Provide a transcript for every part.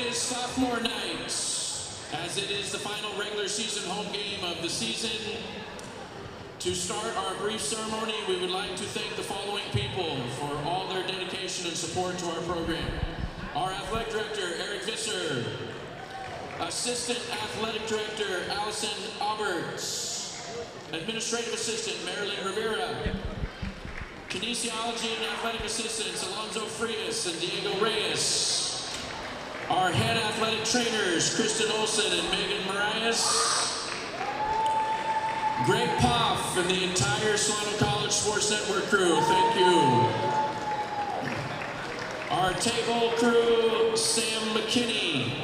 is sophomore night, as it is the final regular season home game of the season. To start our brief ceremony, we would like to thank the following people for all their dedication and support to our program. Our Athletic Director, Eric Visser. Assistant Athletic Director, Allison Alberts. Administrative Assistant, Marilyn Rivera. Kinesiology and Athletic Assistants, Alonzo Frias and Diego Reyes. Our head athletic trainers, Kristen Olson and Megan Marias. Greg Poff and the entire Solano College Sports Network crew, thank you. Our table crew, Sam McKinney,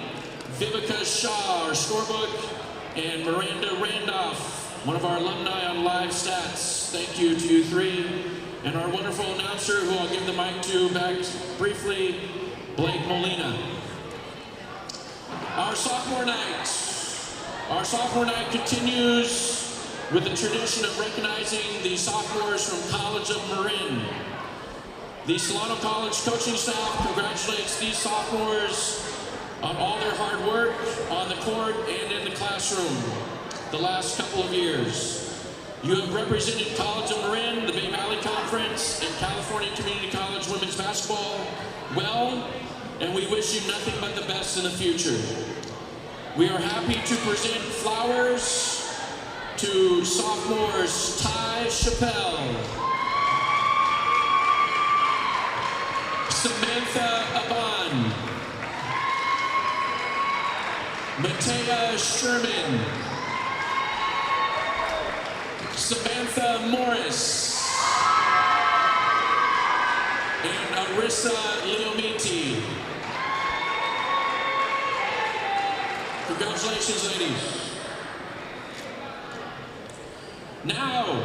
Vivica Shaw, our scorebook, and Miranda Randolph, one of our alumni on Live Stats. Thank you to you three. And our wonderful announcer, who I'll give the mic to back briefly, Blake Molina. Our sophomore night continues with the tradition of recognizing the sophomores from College of Marin. The Solano College coaching staff congratulates these sophomores on all their hard work on the court and in the classroom the last couple of years. You have represented College of Marin, the Bay Valley Conference, and California Community College women's basketball well, and we wish you nothing but the best in the future. We are happy to present flowers to sophomores Ty Chappelle, Samantha Aban, Matea Sherman, Samantha Morris, and Arissa Leomiti. Congratulations, ladies. Now,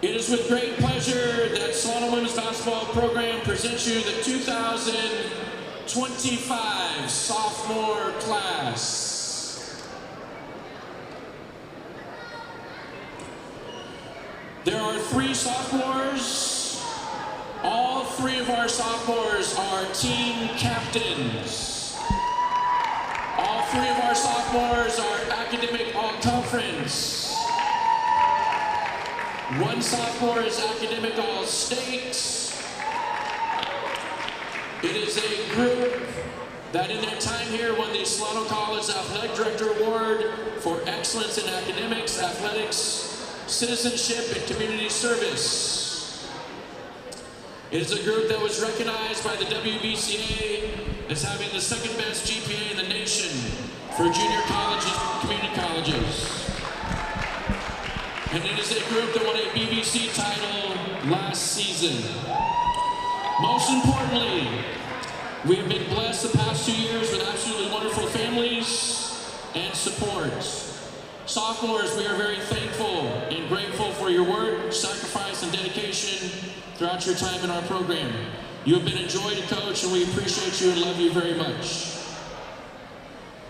it is with great pleasure that Solano Women's Basketball Program presents you the 2025 sophomore class. There are 3 sophomores. All 3 of our sophomores are team captains. All 3 of our sophomores are academic all-conference. 1 sophomore is academic all-state. It is a group that in their time here won the Solano College Athletic Director Award for excellence in academics, athletics, citizenship, and community service. It is a group that was recognized by the WBCA as having the 2nd best GPA in the nation for junior colleges and community colleges. And it is a group that won a BBC title last season. Most importantly, we have been blessed the past 2 years with absolutely wonderful families and support. Sophomores, we are very thankful and grateful for your work, sacrifice, and dedication throughout your time in our program. You have been a joy to coach, and we appreciate you and love you very much.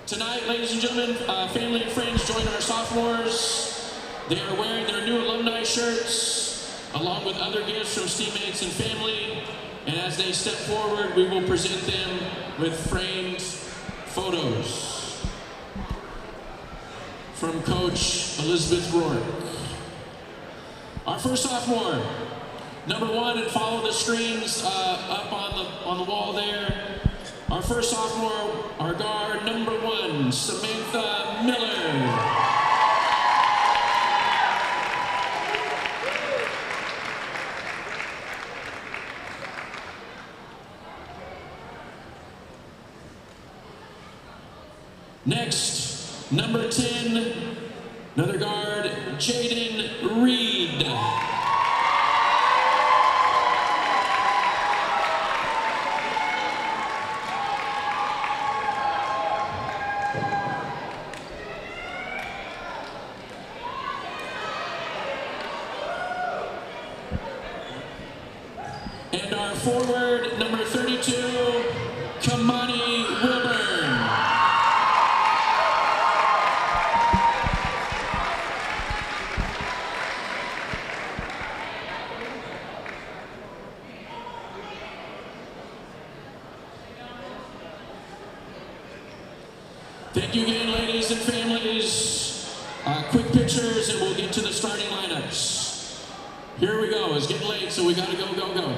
Tonight, ladies and gentlemen, family and friends join our sophomores. They are wearing their new alumni shirts, along with other gifts from teammates and family. And as they step forward, we will present them with framed photos from Coach Elizabeth Rourke. Our first sophomore, number 1, and follow the screens up on the wall there. Our first sophomore, our guard, number 1, Samantha Miller. Next, number 10, another guard, Jaden Reed. And our forward, number 32, Kamani Wilburn. Thank you again, ladies and families. Quick pictures and we'll get to the starting lineups. Here we go. It's getting late, so we got to go, go, go.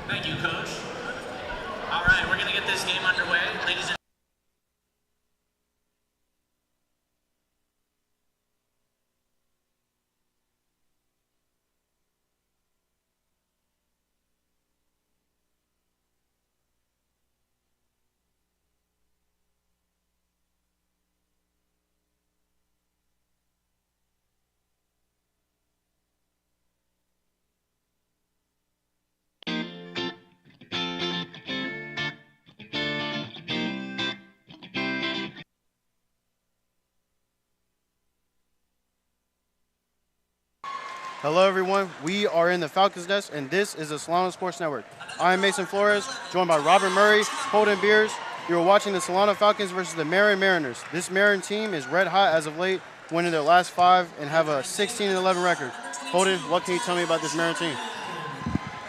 Thank you, Coach. All right, we're going to get this game underway. Ladies and Hello, everyone. We are in the Falcons Nest, and this is the Solano Sports Network. I am Mason Flores, joined by Robert Murray, Holden Beers. You are watching the Solano Falcons versus the Marin Mariners. This Marin team is red hot as of late, winning their last 5 and have a 16-11 record. Holden, what can you tell me about this Marin team?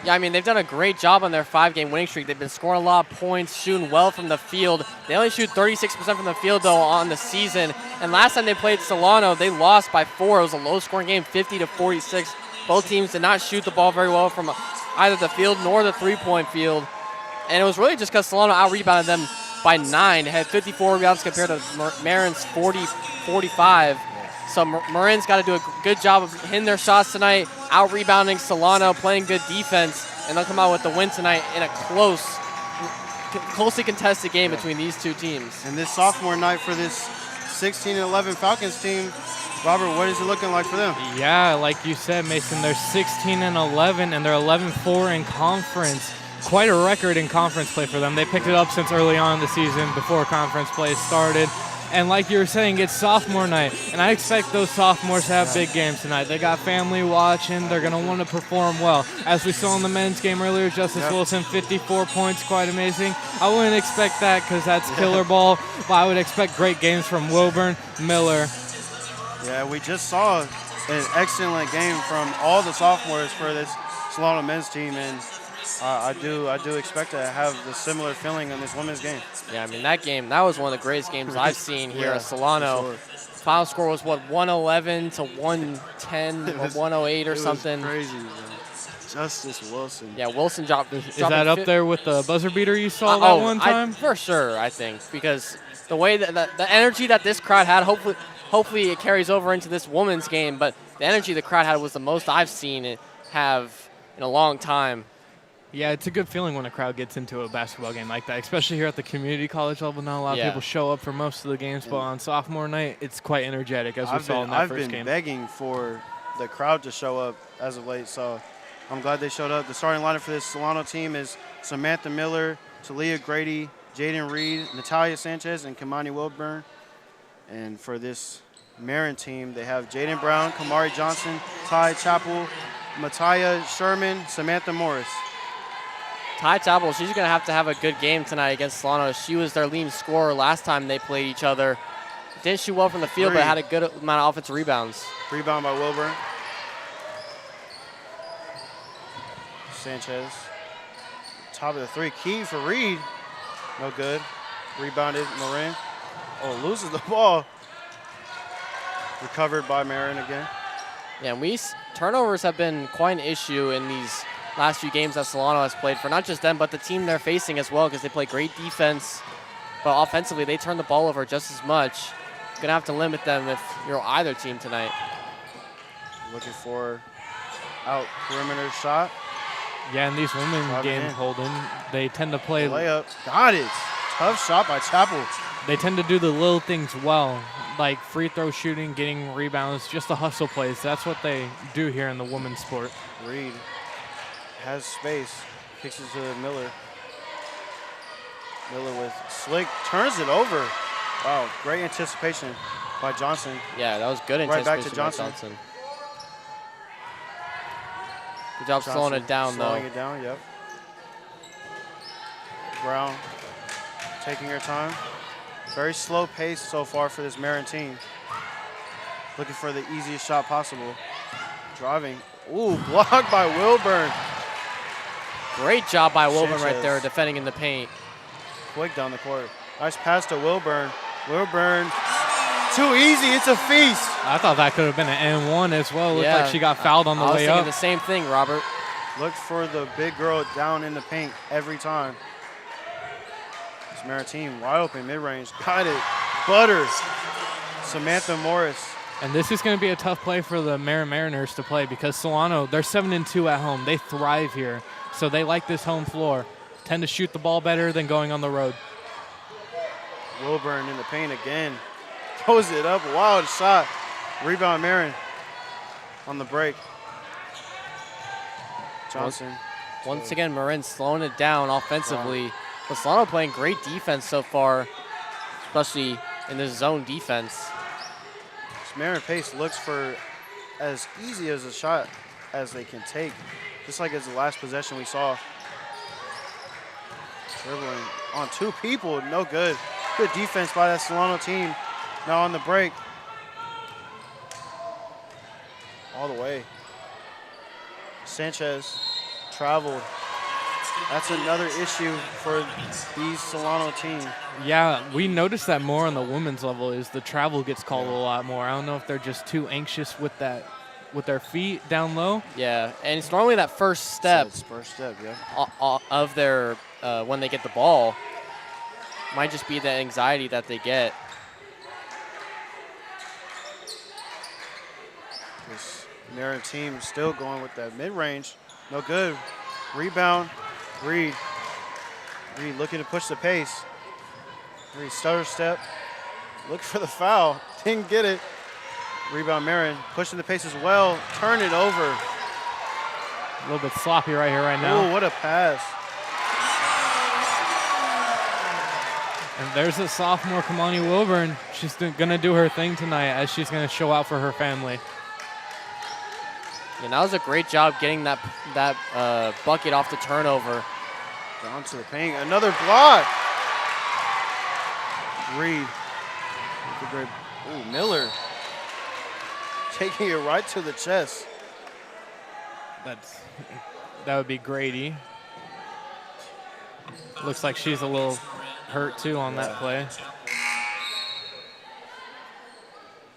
Yeah, I mean, they've done a great job on their 5-game winning streak. They've been scoring a lot of points, shooting well from the field. They only shoot 36% from the field, though, on the season. And last time they played Solano, they lost by 4. It was a low-scoring game, 50-46. Both teams did not shoot the ball very well from either the field nor the three-point field. And it was really just because Solano out-rebounded them by 9. They had 54 rebounds compared to Marin's 45. So Marin's got to do a good job of hitting their shots tonight, out-rebounding Solano, playing good defense, and they'll come out with the win tonight in a closely contested game between these two teams. And this sophomore night for this 16-11 Falcons team, Robert, what is it looking like for them? Yeah, like you said, Mason, they're 16-11, and they're 11-4 in conference. Quite a record in conference play for them. They picked it up since early on in the season before conference play started. And like you were saying, it's sophomore night, and I expect those sophomores to have big games tonight. They got family watching. They're going to want to perform well. As we saw in the men's game earlier, Justice Wilson, 54 points, quite amazing. I wouldn't expect that because that's killer ball, but I would expect great games from Wilburn, Miller. Yeah, we just saw an excellent game from all the sophomores for this Solano men's team, and I do expect to have the similar feeling on this women's game. Yeah, I mean, that was one of the greatest games I've seen here at Solano. Sure. Final score was, what, 111 to 110 or 108 or something. It was crazy, man. Justice Wilson. Yeah, Wilson dropped. Is that up there with the buzzer beater you saw that one time? For sure, I think, because the way that the energy that this crowd had, hopefully it carries over into this women's game, but the energy the crowd had was the most I've seen it have in a long time. Yeah, it's a good feeling when a crowd gets into a basketball game like that, especially here at the community college level. Not a lot of people show up for most of the games, but on sophomore night, it's quite energetic, as we saw in that first game. I've been begging for the crowd to show up as of late, so I'm glad they showed up. The starting lineup for this Solano team is Samantha Miller, Talia Grady, Jaden Reed, Natalia Sanchez, and Kamani Wilburn. And for this Marin team, they have Jaden Brown, Kamari Johnson, Ty Chappell, Mattia Sherman, Samantha Morris. Ty Chappell, she's going to have a good game tonight against Solano. She was their leading scorer last time they played each other. Didn't shoot well from the field, but had a good amount of offensive rebounds. Rebound by Wilburn. Sanchez. Top of the 3. Key for Reed. No good. Rebounded Marin. Oh, loses the ball. Recovered by Marin again. Yeah, and turnovers have been quite an issue in these last few games that Solano has played for not just them, but the team they're facing as well, because they play great defense. But offensively, they turn the ball over just as much. Going to have to limit them if you're either team tonight. Looking for out perimeter shot. Yeah, in these women's games, Holden, they tend to play. Layup. Got it. Tough shot by Chappell. They tend to do the little things well, like free throw shooting, getting rebounds, just the hustle plays. That's what they do here in the women's sport. Reed has space. Kicks it to Miller. Miller with slick. Turns it over. Wow, great anticipation by Johnson. Yeah, that was good Right anticipation back to Johnson. by Johnson. Good job slowing it down, slowing though. it down, yep. Brown taking her time. Very slow pace so far for this Marin team. Looking for the easiest shot possible. Driving. Ooh, blocked by Wilburn. Great job by Wilburn right Sanchez. there, defending in the paint. Quick down the court. Nice pass to Wilburn. Wilburn, too easy. It's a feast. I thought that could have been an N1 as well. Looked like she got fouled on the I was way thinking up. the same thing, Robert. Look for the big girl down in the paint every time. This Marin team wide open mid-range. Got it. Butter. Samantha Morris. And this is going to be a tough play for the Marin Mariners to play because Solano, they're 7-2 at home. They thrive here. So they like this home floor. Tend to shoot the ball better than going on the road. Wilburn in the paint again. Throws it up. Wild shot. Rebound Marin on the break. Johnson. Once again, Marin slowing it down offensively. But Solano playing great defense so far, especially in this zone defense. This Marin pace looks for as easy as a shot as they can take. Just like as the last possession we saw. Dribbling on two people, no good. Good defense by that Solano team. Now on the break. All the way. Sanchez traveled. That's another issue for these Solano team. Yeah, we noticed that more on the women's level is the travel gets called a lot more. I don't know if they're just too anxious with that, with their feet down low. Yeah, and it's normally that first step First step, yeah. of their, when they get the ball, might just be the anxiety that they get. This Marin team still going with that mid-range. No good. Rebound. Reed. Reed looking to push the pace. Reed stutter step. Look for the foul. Didn't get it. Rebound Marin. Pushing the pace as well. Turn it over. A little bit sloppy right here, right now. Oh, what a pass. And there's a sophomore, Kamani Wilburn. She's going to do her thing tonight as she's going to show out for her family. And that was a great job getting that bucket off the turnover. Down to the paint. Another block. Reed. Ooh, Miller. Taking it right to the chest. That would be Grady. Looks like she's a little hurt too on that play.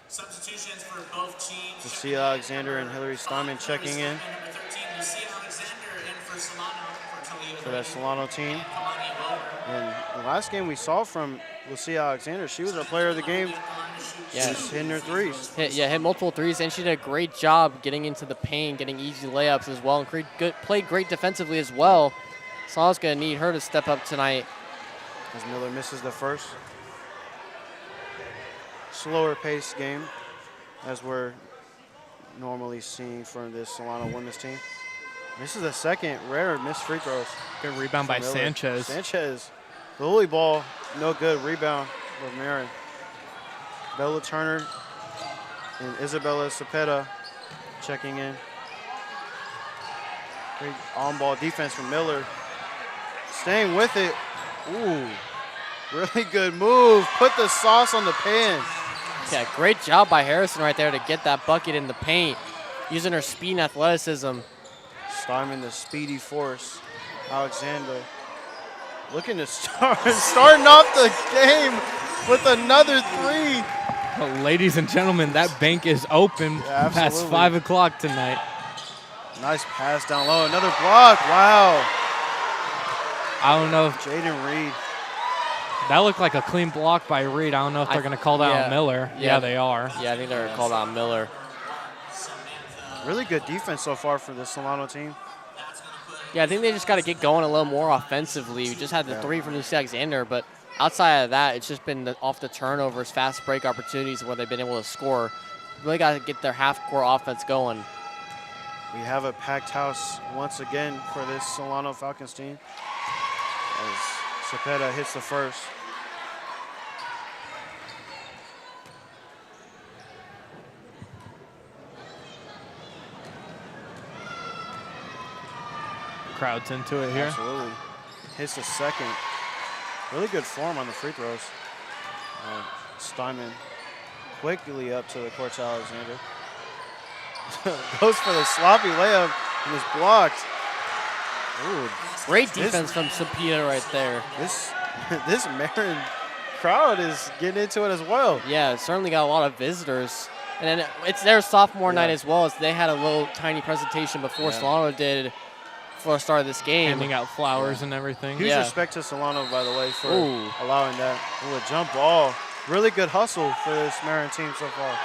Substitutions for both teams. Lucia Alexander and Hillary Steinman checking in Number 13, Lucia Alexander in for Solano for that Solano team. And the last game we saw from Lucia Alexander, she was our player of the game. Yeah. Just hitting her threes. Hit multiple threes, and she did a great job getting into the paint, getting easy layups as well, and played great defensively as well. Solano's going to need her to step up tonight. As Miller misses the first. Slower paced game as we're normally seeing from this Solano women's team. This is the second rare missed free throws. Good rebound by Miller. Sanchez. Sanchez. The holy ball, no good. Rebound for Marin. Bella Turner and Isabella Cepeda checking in. Great on-ball defense from Miller. Staying with it. Ooh, really good move. Put the sauce on the pan. Yeah, great job by Harrison right there to get that bucket in the paint, using her speed and athleticism. Steinman, the speedy force. Alexander looking to starting off the game with another three. Well, ladies and gentlemen, that bank is open past absolutely. 5 o'clock tonight. Nice pass down low. Another block. Wow. I don't know if Jaden Reed. that looked like a clean block by Reed. I don't know if they're going to call that on Miller. Yeah, they are. Yeah, I think they're called on Miller. Really good defense so far for the Solano team. Yeah, I think they just got to get going a little more offensively. We just had the three from Lucia Alexander, but outside of that, it's just been off the turnovers, fast break opportunities where they've been able to score. Really got to get their half-court offense going. We have a packed house once again for this Solano Falcons team as Cepeda hits the first. crowd's into it here. Absolutely. Hits the second. Really good form on the free throws. Steinman quickly up to the court to Alexander. Goes for the sloppy layup and is blocked. Ooh, Great defense from Sapita right there. this Marin crowd is getting into it as well. Yeah, certainly got a lot of visitors. And then it's their sophomore night as well, as they had a little tiny presentation before Solano did before the start of this game. Handing out flowers and everything. Huge respect to Solano, by the way, for allowing that. Ooh, a jump ball. Really good hustle for this Marin team so far.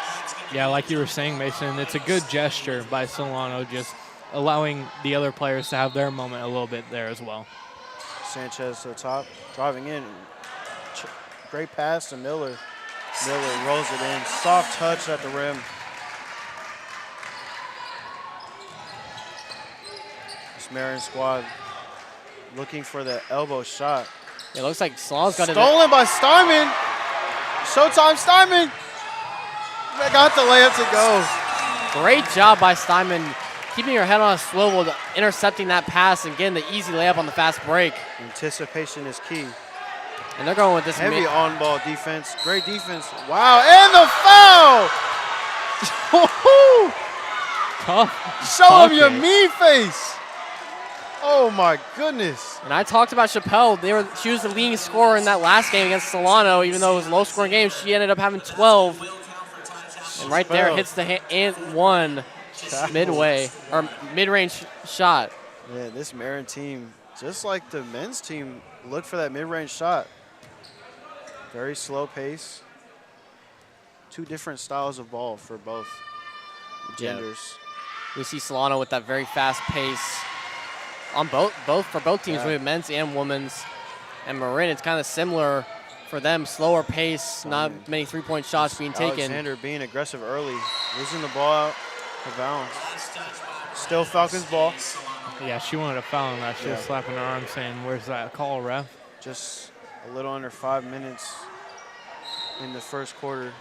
Yeah, like you were saying, Mason, it's a good gesture by Solano, just allowing the other players to have their moment a little bit there as well. Sanchez to the top, driving in. Great pass to Miller. Miller rolls it in. Soft touch at the rim. This Marin squad looking for the elbow shot. It looks like Solano's got it. Stolen by Steinman. Showtime Steinman. They got the layup to go. Great job by Steinman, keeping her head on a swivel, intercepting that pass and getting the easy layup on the fast break. Anticipation is key. And they're going with this heavy on-ball defense. Great defense. Wow, and the foul! Show him your mean face. Oh my goodness. And I talked about Chappelle. She was the leading scorer in that last game against Solano. Even though it was a low-scoring game, she ended up having 12. And right there hits the and one mid-range shot. Yeah, this Marin team, just like the men's team, look for that mid-range shot. Very slow pace. Two different styles of ball for both genders. We see Solano with that very fast pace on both teams, really men's and women's. And Marin, it's kind of similar for them, slower pace, not many three-point shots being taken. Alexander being aggressive early, losing the ball out of bounds. Still Falcons ball. Yeah, she wanted a foul on that. She was slapping her arm saying, "Where's that call, ref?" Just a little under 5 minutes in the first quarter.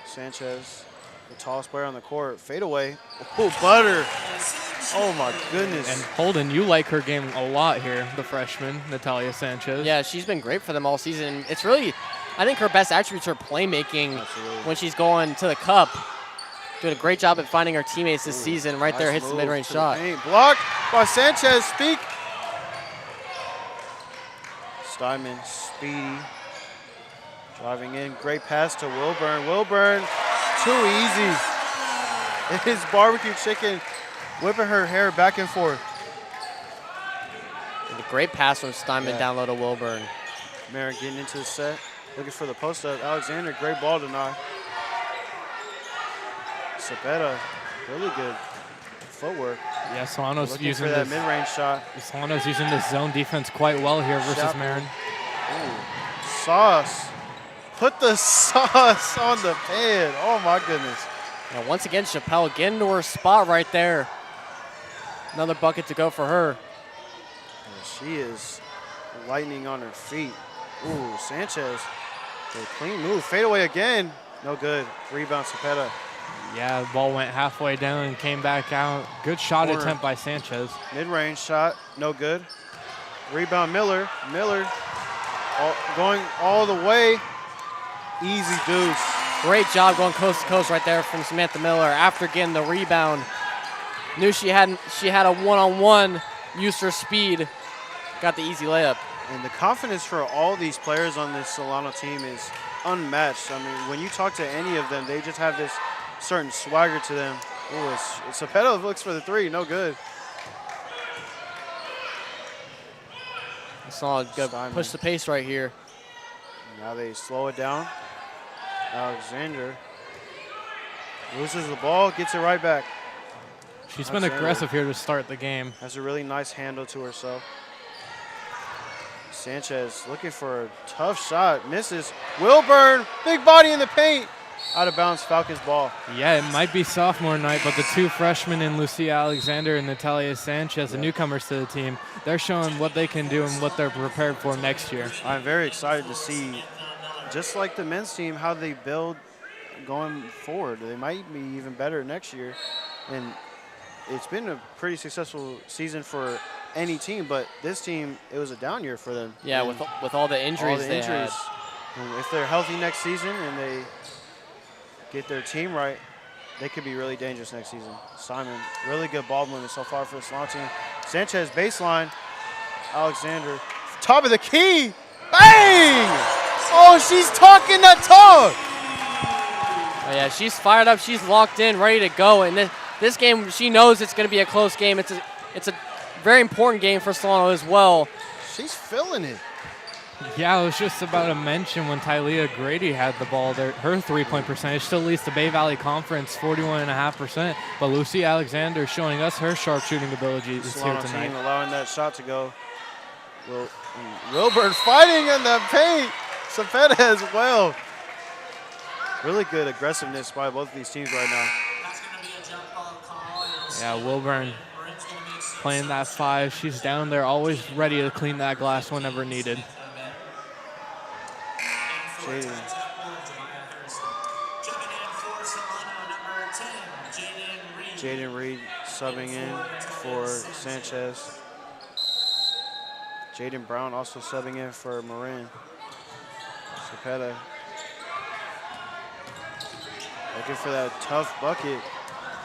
Sanchez, the tallest player on the court, fade away. Oh, butter. Oh my goodness. And Holden, you like her game a lot here, the freshman, Natalia Sanchez. Yeah, she's been great for them all season. It's really, I think her best attributes are playmaking when she's going to the cup. Doing a great job at finding her teammates this season. Right there, hits the mid-range shot. Blocked by Sanchez. Speak. Steinman, speedy. Driving in. Great pass to Wilburn. Wilburn, too easy. It is barbecue chicken whipping her hair back and forth. And a great pass from Steinman down low to Wilburn. Marin getting into the set. Looking for the post-up. Alexander, great ball deny. Cepeda, really good footwork. Yeah, Solano's using for that mid-range shot. Solano's using this zone defense quite well here versus Marin. Sauce. Put the sauce on the pan. Oh my goodness. Now once again, Chappelle getting to her spot right there. Another bucket to go for her. And she is lightning on her feet. Ooh, Sanchez. A clean move. Fade away again. No good. Rebound, Cepeda. Yeah, the ball went halfway down and came back out. Good shot attempt by Sanchez. Mid-range shot, no good. Rebound, Miller. Miller going all the way. Easy deuce. Great job going coast to coast right there from Samantha Miller after getting the rebound. Knew she had a one-on-one, used her speed, got the easy layup. And the confidence for all these players on this Solano team is unmatched. I mean, when you talk to any of them, they just have this certain swagger to them. Ooh, Cepeda looks for the three, no good. Solid, good push the pace right here. Now they slow it down. Alexander loses the ball, gets it right back. She's been aggressive here to start the game. Has a really nice handle to herself. Sanchez looking for a tough shot, misses. Wilburn, big body in the paint. Out of bounds, Falcons ball. Yeah, it might be sophomore night, but the two freshmen in Lucia Alexander and Natalia Sanchez, the newcomers to the team, they're showing what they can do and what they're prepared for next year. I'm very excited to see, just like the men's team, how they build going forward. They might be even better next year. And it's been a pretty successful season for any team, but this team, it was a down year for them. Yeah, And with all the injuries all the they injuries. had. And if they're healthy next season and they get their team right, they could be really dangerous next season. Simon, really good ball movement so far for the Solano team. Sanchez, baseline. Alexander, top of the key. Bang! Oh, she's talking that talk. Oh, yeah, she's fired up. She's locked in, ready to go. And this game, she knows it's going to be a close game. It's a very important game for Solano as well. She's feeling it. Yeah, I was just about to mention when Tylea Grady had the ball, her three-point percentage still leads the Bay Valley Conference 41.5%. But Lucy Alexander showing us her sharp shooting ability is here Solano tonight. team allowing that shot to go. Wilburn fighting in the paint. Cepeda as well. Really good aggressiveness by both of these teams right now. Yeah, Wilburn playing that 5. She's down there, always ready to clean that glass whenever needed. Jaden Reed subbing in for Sanchez. Jaden Brown also subbing in for Marin. Cepeda looking for that tough bucket.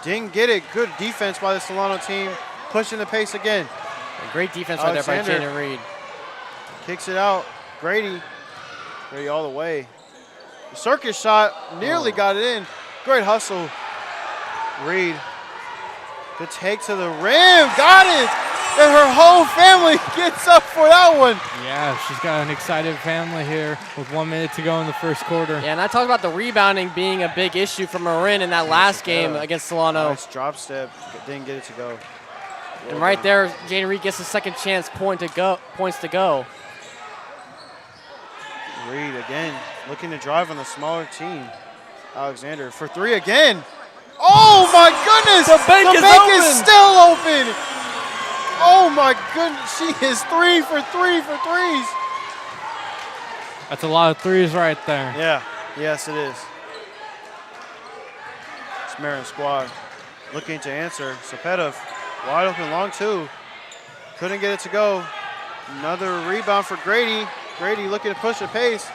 Didn't get it. Good defense by the Solano team. Pushing the pace again. A great defense right there by Alexander Jaden Reed. Kicks it out. Grady all the way. The circus shot nearly got it in. Great hustle. Reed. Good take to the rim. Got it. And her whole family gets up for that one. Yeah, she's got an excited family here with 1 minute to go in the first quarter. Yeah, and I talked about the rebounding being a big issue for Marin in that last game against Solano. Nice drop step. Didn't get it to go. And right there, Jaden Reed gets a second chance points to go. Reed again looking to drive on the smaller team. Alexander for 3 again. Oh my goodness! The bank is still open. Oh my goodness, she is 3 for 3 for threes. That's a lot of threes right there. Yeah, yes it is. It's Marin squad looking to answer. Cepeda wide open long 2. Couldn't get it to go. Another rebound for Grady. Grady looking to push the pace.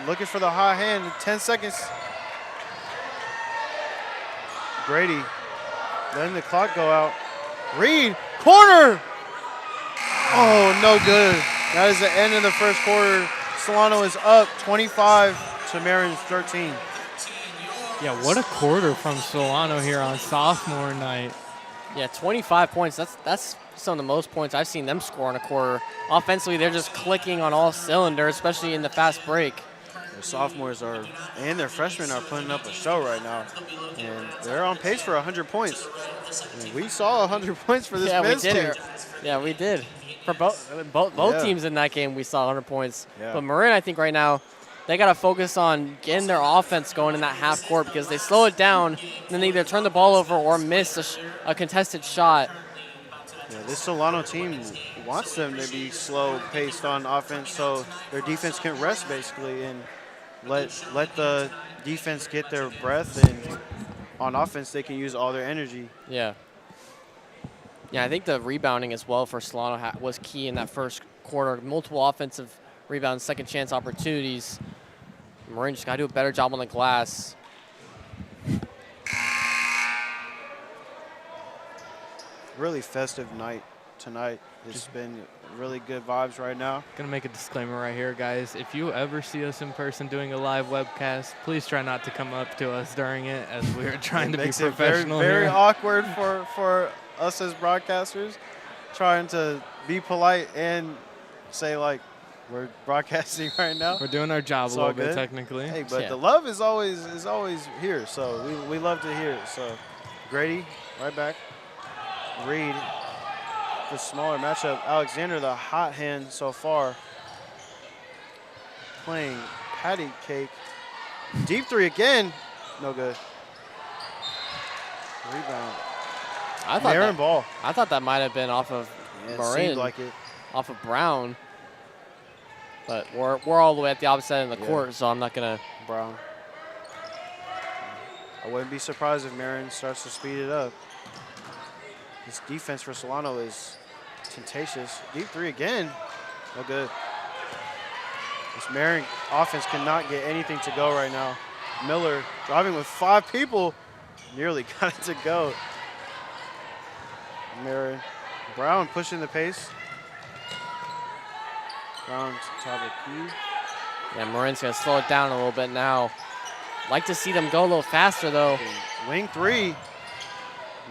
Looking for the high hand, 10 seconds. Grady letting the clock go out. Reed, corner! Oh, no good. That is the end of the first quarter. Solano is up 25 to Marin's 13. Yeah, what a quarter from Solano here on sophomore night. Yeah, 25 points. That's some of the most points I've seen them score in a quarter. Offensively, they're just clicking on all cylinders, especially in the fast break. Their sophomores and their freshmen are putting up a show right now. And they're on pace for 100 points. And we saw 100 points for this men's team. Yeah, we did. For both teams in that game, we saw 100 points. Yeah. But Marin, I think right now, they got to focus on getting their offense going in that half court because they slow it down and then they either turn the ball over or miss a contested shot. Yeah, this Solano team wants them to be slow-paced on offense so their defense can rest basically and let the defense get their breath, and on offense they can use all their energy. Yeah. Yeah, I think the rebounding as well for Solano was key in that first quarter. Multiple offensive rebounds, second chance opportunities. Marin just got to do a better job on the glass. Really festive night tonight. It's been really good vibes right now. Gonna make a disclaimer right here, guys. If you ever see us in person doing a live webcast, please try not to come up to us during it, as we're trying to be professional very here. awkward for us as broadcasters, trying to be polite and say like we're broadcasting right now. We're doing our job It's a little all bit good. technically. Hey, but the love is always here, so we love to hear it. So Grady, right back. Reed, the smaller matchup. Alexander, the hot hand so far. Playing patty cake. Deep 3 again. No good. Rebound. Marin ball. I thought that might have been off of Yeah, it Marin, seemed like it. off of Brown. But we're all the way at the opposite end of the court, so I'm not gonna. Brown. I wouldn't be surprised if Marin starts to speed it up. This defense for Solano is temptatious. Deep three again. No good. This Marin offense cannot get anything to go right now. Miller driving with 5 people. Nearly got it to go. Marin. Brown pushing the pace. Brown to top of key. Yeah, Marin's going to slow it down a little bit now. Like to see them go a little faster, though. Wing 3.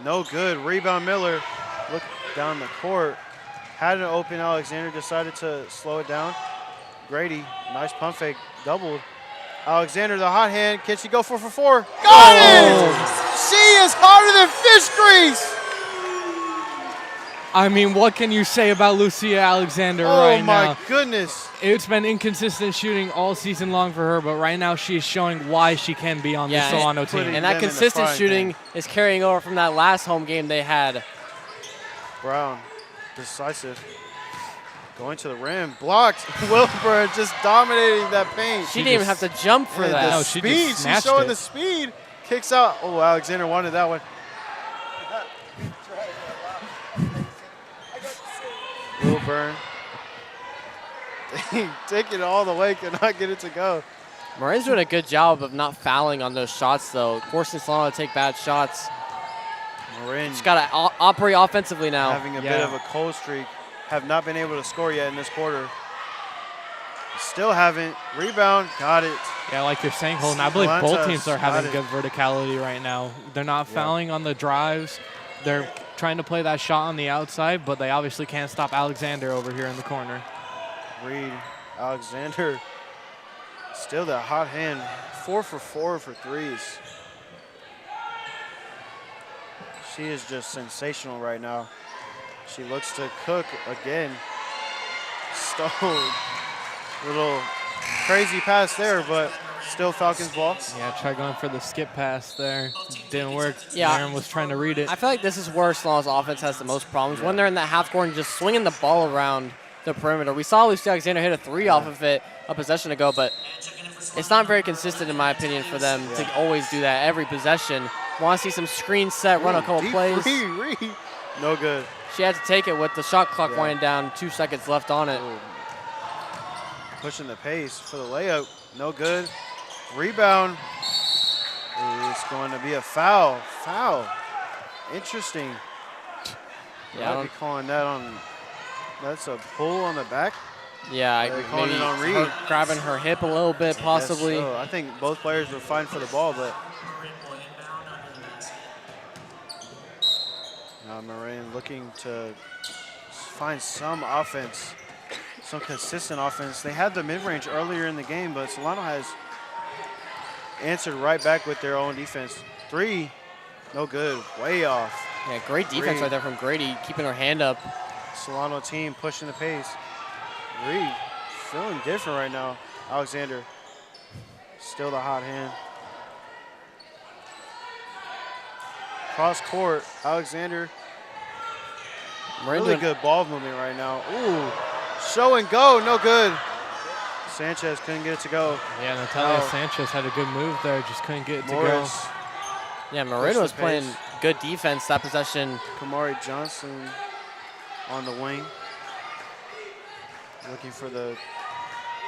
No good. Rebound Miller. Look down the court. Had an open. Alexander decided to slow it down. Grady, nice pump fake. Doubled. Alexander, the hot hand. Can she go 4 for 4? Got it! She is harder than fish grease! I mean, what can you say about Lucia Alexander right now? Oh, my goodness. It's been inconsistent shooting all season long for her, but right now she's showing why she can be on the Solano team. And that consistent shooting is carrying over from that last home game they had. Brown, decisive. Going to the rim, blocked. Wilbur just dominating that paint. She didn't even have to jump for that. The No, speed, she's showing the speed. Kicks out. Oh, Alexander wanted that one. Wilburn. Taking it all the way, cannot get it to go. Marin's doing a good job of not fouling on those shots, though, forcing Solano to take bad shots. Marin. She's got to operate offensively now. Having a bit of a cold streak. Have not been able to score yet in this quarter. Still haven't. Rebound, got it. Yeah, like you're saying, Holden, I believe both Atlanta's teams are having good verticality right now. They're not fouling on the drives. They're trying to play that shot on the outside, but they obviously can't stop Alexander over here in the corner. Reed, Alexander, still that hot hand. 4 for 4 for threes. She is just sensational right now. She looks to cook again. Stone. Little crazy pass there, but still Falcons ball. Yeah, try going for the skip pass there. Didn't work. Yeah. Marin was trying to read it. I feel like this is where Solano's offense has the most problems. When they're in that half court and just swinging the ball around the perimeter. We saw Lucia Alexander hit a 3 off of it a possession ago, but it's not very consistent, in my opinion, for them to always do that every possession. Want to see some screen set, run a couple plays. Reed. No good. She had to take it with the shot clock winding down, 2 seconds left on it. Ooh. Pushing the pace for the layup. No good. Rebound. It's going to be a foul. Foul. Interesting. Yeah, I'd be calling that on. That's a pull on the back. Yeah, They're calling maybe it on Reed. her grabbing her hip a little bit, possibly. Yes, so. I think both players were fine for the ball, but Marin looking to find some offense, some consistent offense. They had the mid-range earlier in the game, but Solano has answered right back with their own defense. 3, no good, way off. Yeah, great defense right there from Grady, keeping her hand up. Solano team pushing the pace. Reed feeling different right now. Alexander, still the hot hand. Cross court, Alexander. Really good ball movement right now. Ooh, show and go, no good. Sanchez couldn't get it to go. Yeah, Natalia Sanchez had a good move there, just couldn't get it to go. Yeah, Marin was playing good defense that possession. Kamari Johnson on the wing. Looking for the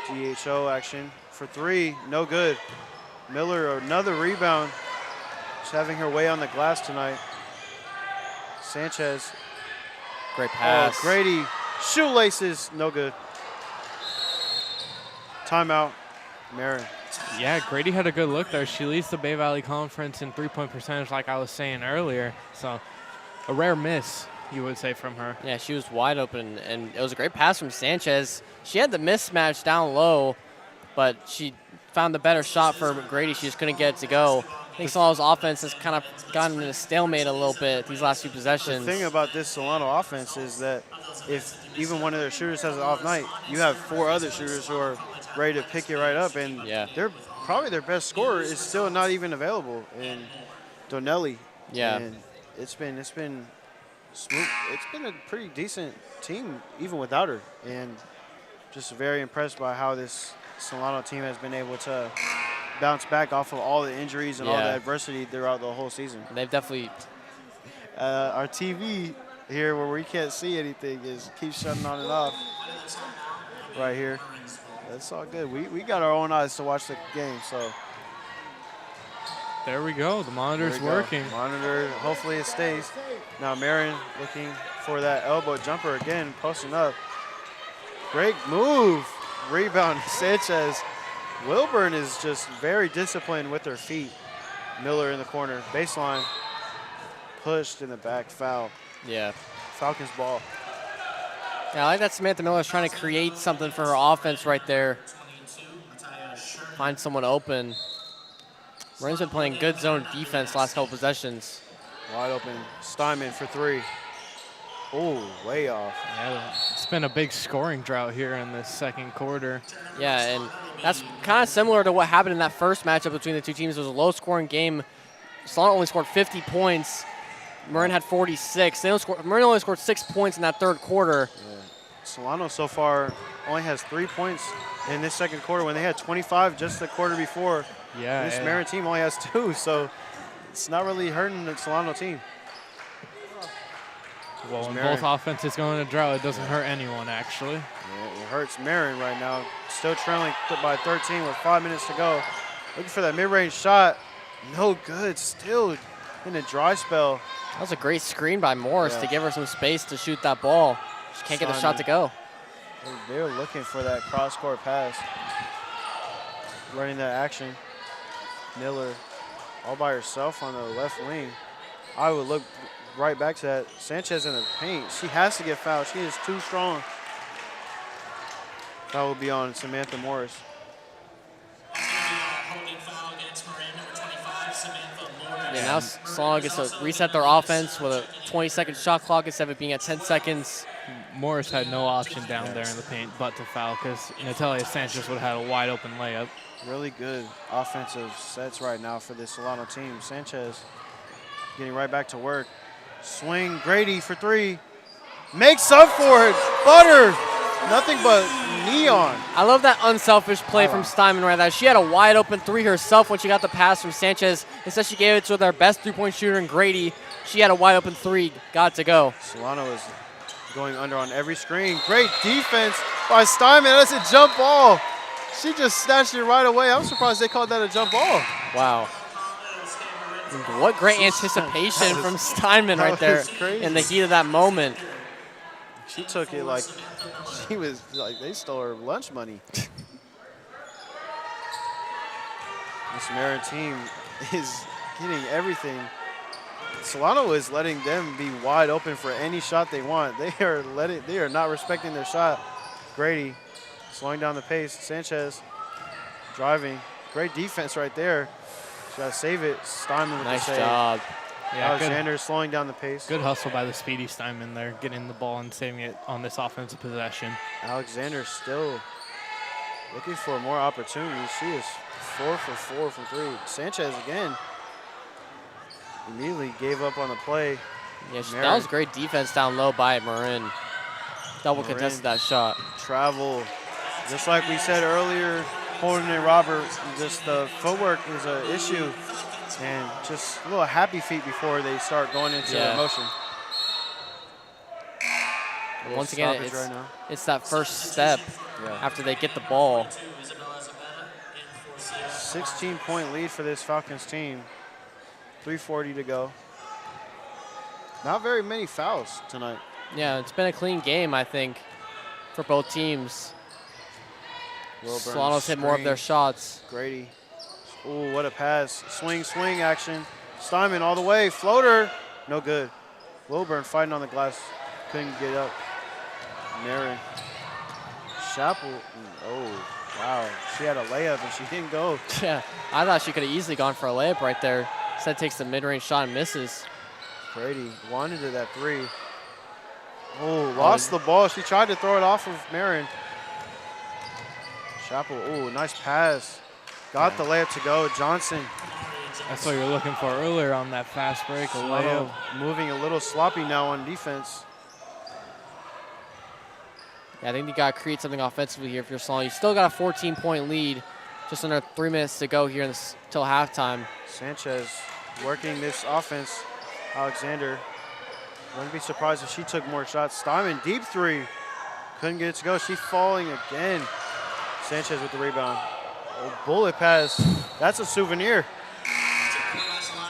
DHO action. For 3, no good. Miller, another rebound. She's having her way on the glass tonight. Sanchez. Great pass. Oh, Grady, shoelaces, no good. Timeout, Marin. Yeah, Grady had a good look there. She leads the Bay Valley Conference in three-point percentage, like I was saying earlier. So a rare miss, you would say, from her. Yeah, she was wide open, and it was a great pass from Sanchez. She had the mismatch down low, but she found the better shot for Grady. She just couldn't get it to go. I think Solano's offense has kind of gotten in a stalemate a little bit these last few possessions. The thing about this Solano offense is that if even one of their shooters has an off night, you have 4 other shooters who are ready to pick you right up, and they're probably their best scorer is still not even available in Donnelly. Yeah. And it's been smooth. It's been a pretty decent team even without her, and just very impressed by how this Solano team has been able to bounced back off of all the injuries and all the Yeah. adversity throughout the whole season. They've definitely. Our TV here where we can't see anything keeps shutting on and off right here. That's all good. We got our own eyes to watch the game, so. There we go. The monitor's working. Monitor, hopefully it stays. Now Marin looking for that elbow jumper again, posting up. Great move. Rebound, Sanchez. Wilburn is just very disciplined with her feet. Miller in the corner, baseline. Pushed in the back, foul. Yeah. Falcons ball. Yeah, I like that Samantha Miller is trying to create something for her offense right there. Find someone open. Marin's been playing good zone defense last couple possessions. Wide open, Steinman for three. Oh, way off. Yeah, it's been a big scoring drought here in this second quarter. Yeah, and that's kind of similar to what happened in that first matchup between the two teams. It was a low-scoring game. Solano only scored 50 points. Marin had 46. Marin only scored 6 points in that third quarter. Yeah. Solano so far only has 3 points in this second quarter when they had 25 just the quarter before. Yeah. This Marin team only has 2, so it's not really hurting the Solano team. Well, when Marin. both offenses go in a drought, it doesn't hurt anyone, actually. Yeah, it hurts Marin right now. Still trailing by 13 with 5 minutes to go. Looking for that mid-range shot. No good. Still in a dry spell. That was a great screen by Morris Yeah. to give her some space to shoot that ball. She can't get the shot to go. They're looking for that cross-court pass. Running that action. Miller all by herself on the left wing. I would look right back to that. Sanchez in the paint. She has to get fouled. She is too strong. That will be on Samantha Morris. Yeah, now Solano gets to reset their offense with a 20-second shot clock instead of it being at 10 seconds. Morris had no option down there in the paint but to foul because Natalia Sanchez would have had a wide open layup. Really good offensive sets right now for the Solano team. Sanchez getting right back to work. Swing, Grady for three. Makes up for it. Butter. Nothing but neon. I love that unselfish play from Steinman right there. She had a wide open three herself when she got the pass from Sanchez. Instead, she gave it to their best three-point shooter in Grady. She had a wide open three, got to go. Solano is going under on every screen. Great defense by Steinman. That's a jump ball. She just snatched it right away. I'm surprised they called that a jump ball. Wow. What great anticipation from Steinman right there in the heat of that moment. She took it like she was like they stole her lunch money. This Marin team is getting everything. Solano is letting them be wide open for any shot they want. They are not respecting their shot. Grady slowing down the pace. Sanchez driving. Great defense right there. She got to save it. Steinman with Nice the save. job. Yeah, Alexander slowing down the pace. Good hustle by the speedy Steinman there, getting the ball and saving it on this offensive possession. Alexander still looking for more opportunities. She is 4 for 4 from three. Sanchez again immediately gave up on the play. Yeah, that was great defense down low by Marin. Double Marin contested that shot. Travel, just like we said earlier, Holden and Robert, just the footwork is an issue. And just a little happy feet before they start going into motion. Once again, it's that first step after they get the ball. 16-point lead for this Falcons team. 3:40 to go. Not very many fouls tonight. Yeah, it's been a clean game, I think, for both teams. Solano's hit more of their shots. Grady. Ooh, what a pass. Swing, swing action. Steinman all the way. Floater. No good. Wilburn fighting on the glass. Couldn't get up. Marin. Chappell. Oh, wow. She had a layup and she didn't go. Yeah, I thought she could have easily gone for a layup right there. Instead takes the mid-range shot and misses. Grady wanted to that three. Oh, lost the ball. She tried to throw it off of Marin. Chappell, oh, nice pass. Got the layup to go. Johnson. That's what you were looking for earlier on that fast break. A layup. Moving a little sloppy now on defense. Yeah, I think you got to create something offensively here if you're Solano. You still got a 14-point lead. Just under 3 minutes to go here till halftime. Sanchez working this offense. Alexander, wouldn't be surprised if she took more shots. Steinman, deep three. Couldn't get it to go. She's falling again. Sanchez with the rebound. Oh, bullet pass. That's a souvenir.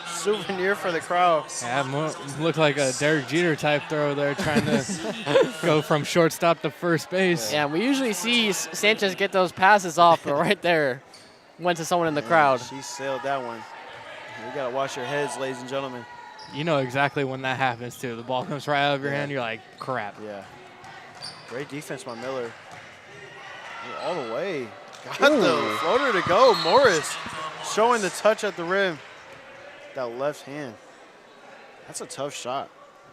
Souvenir for the crowd. Yeah, looked like a Derek Jeter type throw there, trying to go from shortstop to first base. Yeah, we usually see Sanchez get those passes off, but right there went to someone in the crowd. She sailed that one. You got to watch your heads, ladies and gentlemen. You know exactly when that happens, too. The ball comes right out of your hand, you're like, crap. Yeah. Great defense by Miller. All the way. Got the floater to go. Morris showing the touch at the rim. That left hand. That's a tough shot.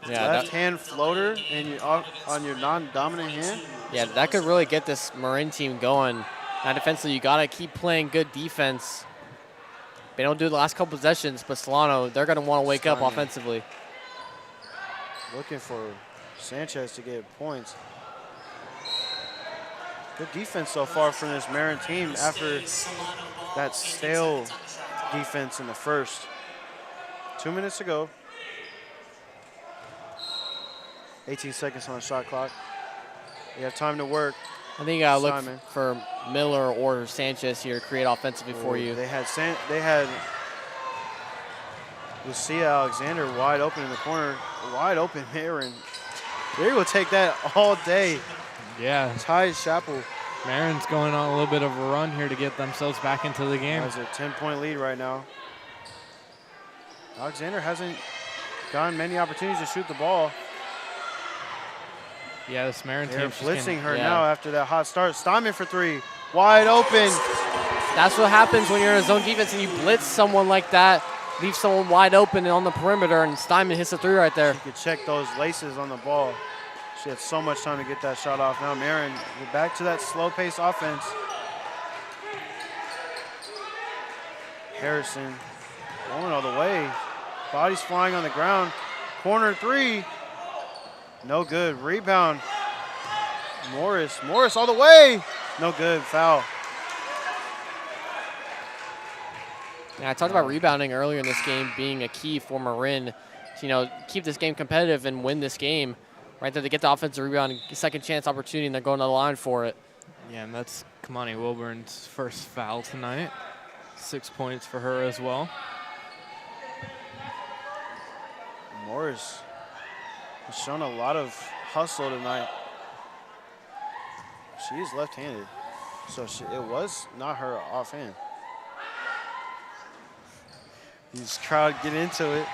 Yeah, left hand floater and on your non-dominant hand. Yeah, that could really get this Marin team going. Now defensively, you got to keep playing good defense. They don't do the last couple possessions, but Solano, they're going to want to wake up offensively. Looking for Sanchez to get points. Good defense so far from this Marin team after that stale defense in the first. 2 minutes to go. 18 seconds on the shot clock. You have time to work. I think you got to look for Miller or Sanchez here to create offensively for you. They had Lucia Alexander wide open in the corner. Wide open Marin. They will take that all day. Yeah. Ty Chappell. Marin's going on a little bit of a run here to get themselves back into the game. Has a 10-point lead right now. Alexander hasn't gotten many opportunities to shoot the ball. Yeah, this Marin team. They're blitzing her now after that hot start. Steinman for three. Wide open. That's what happens when you're in a zone defense and you blitz someone like that. Leave someone wide open on the perimeter, and Steinman hits a three right there. You could check those laces on the ball. She had so much time to get that shot off. Now Marin, we're back to that slow-paced offense. Harrison going all the way. Bodies flying on the ground. Corner three. No good. Rebound. Morris all the way. No good. Foul. Yeah, I talked about rebounding earlier in this game being a key for Marin to, keep this game competitive and win this game. Right there, they get the offensive rebound, second chance opportunity, and they're going to the line for it. Yeah, and that's Kamani Wilburn's first foul tonight. 6 points for her as well. Morris has shown a lot of hustle tonight. She is left-handed, so it was not her offhand. These crowd get into it.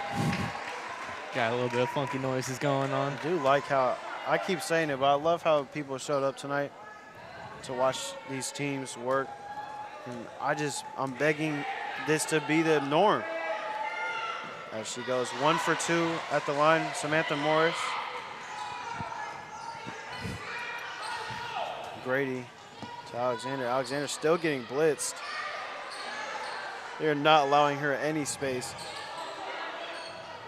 Got a little bit of funky noises going on. I do like how, I keep saying it, but I love how people showed up tonight to watch these teams work. And I'm begging this to be the norm. As she goes 1 for 2 at the line, Samantha Morris. Grady to Alexander. Alexander still getting blitzed. They're not allowing her any space.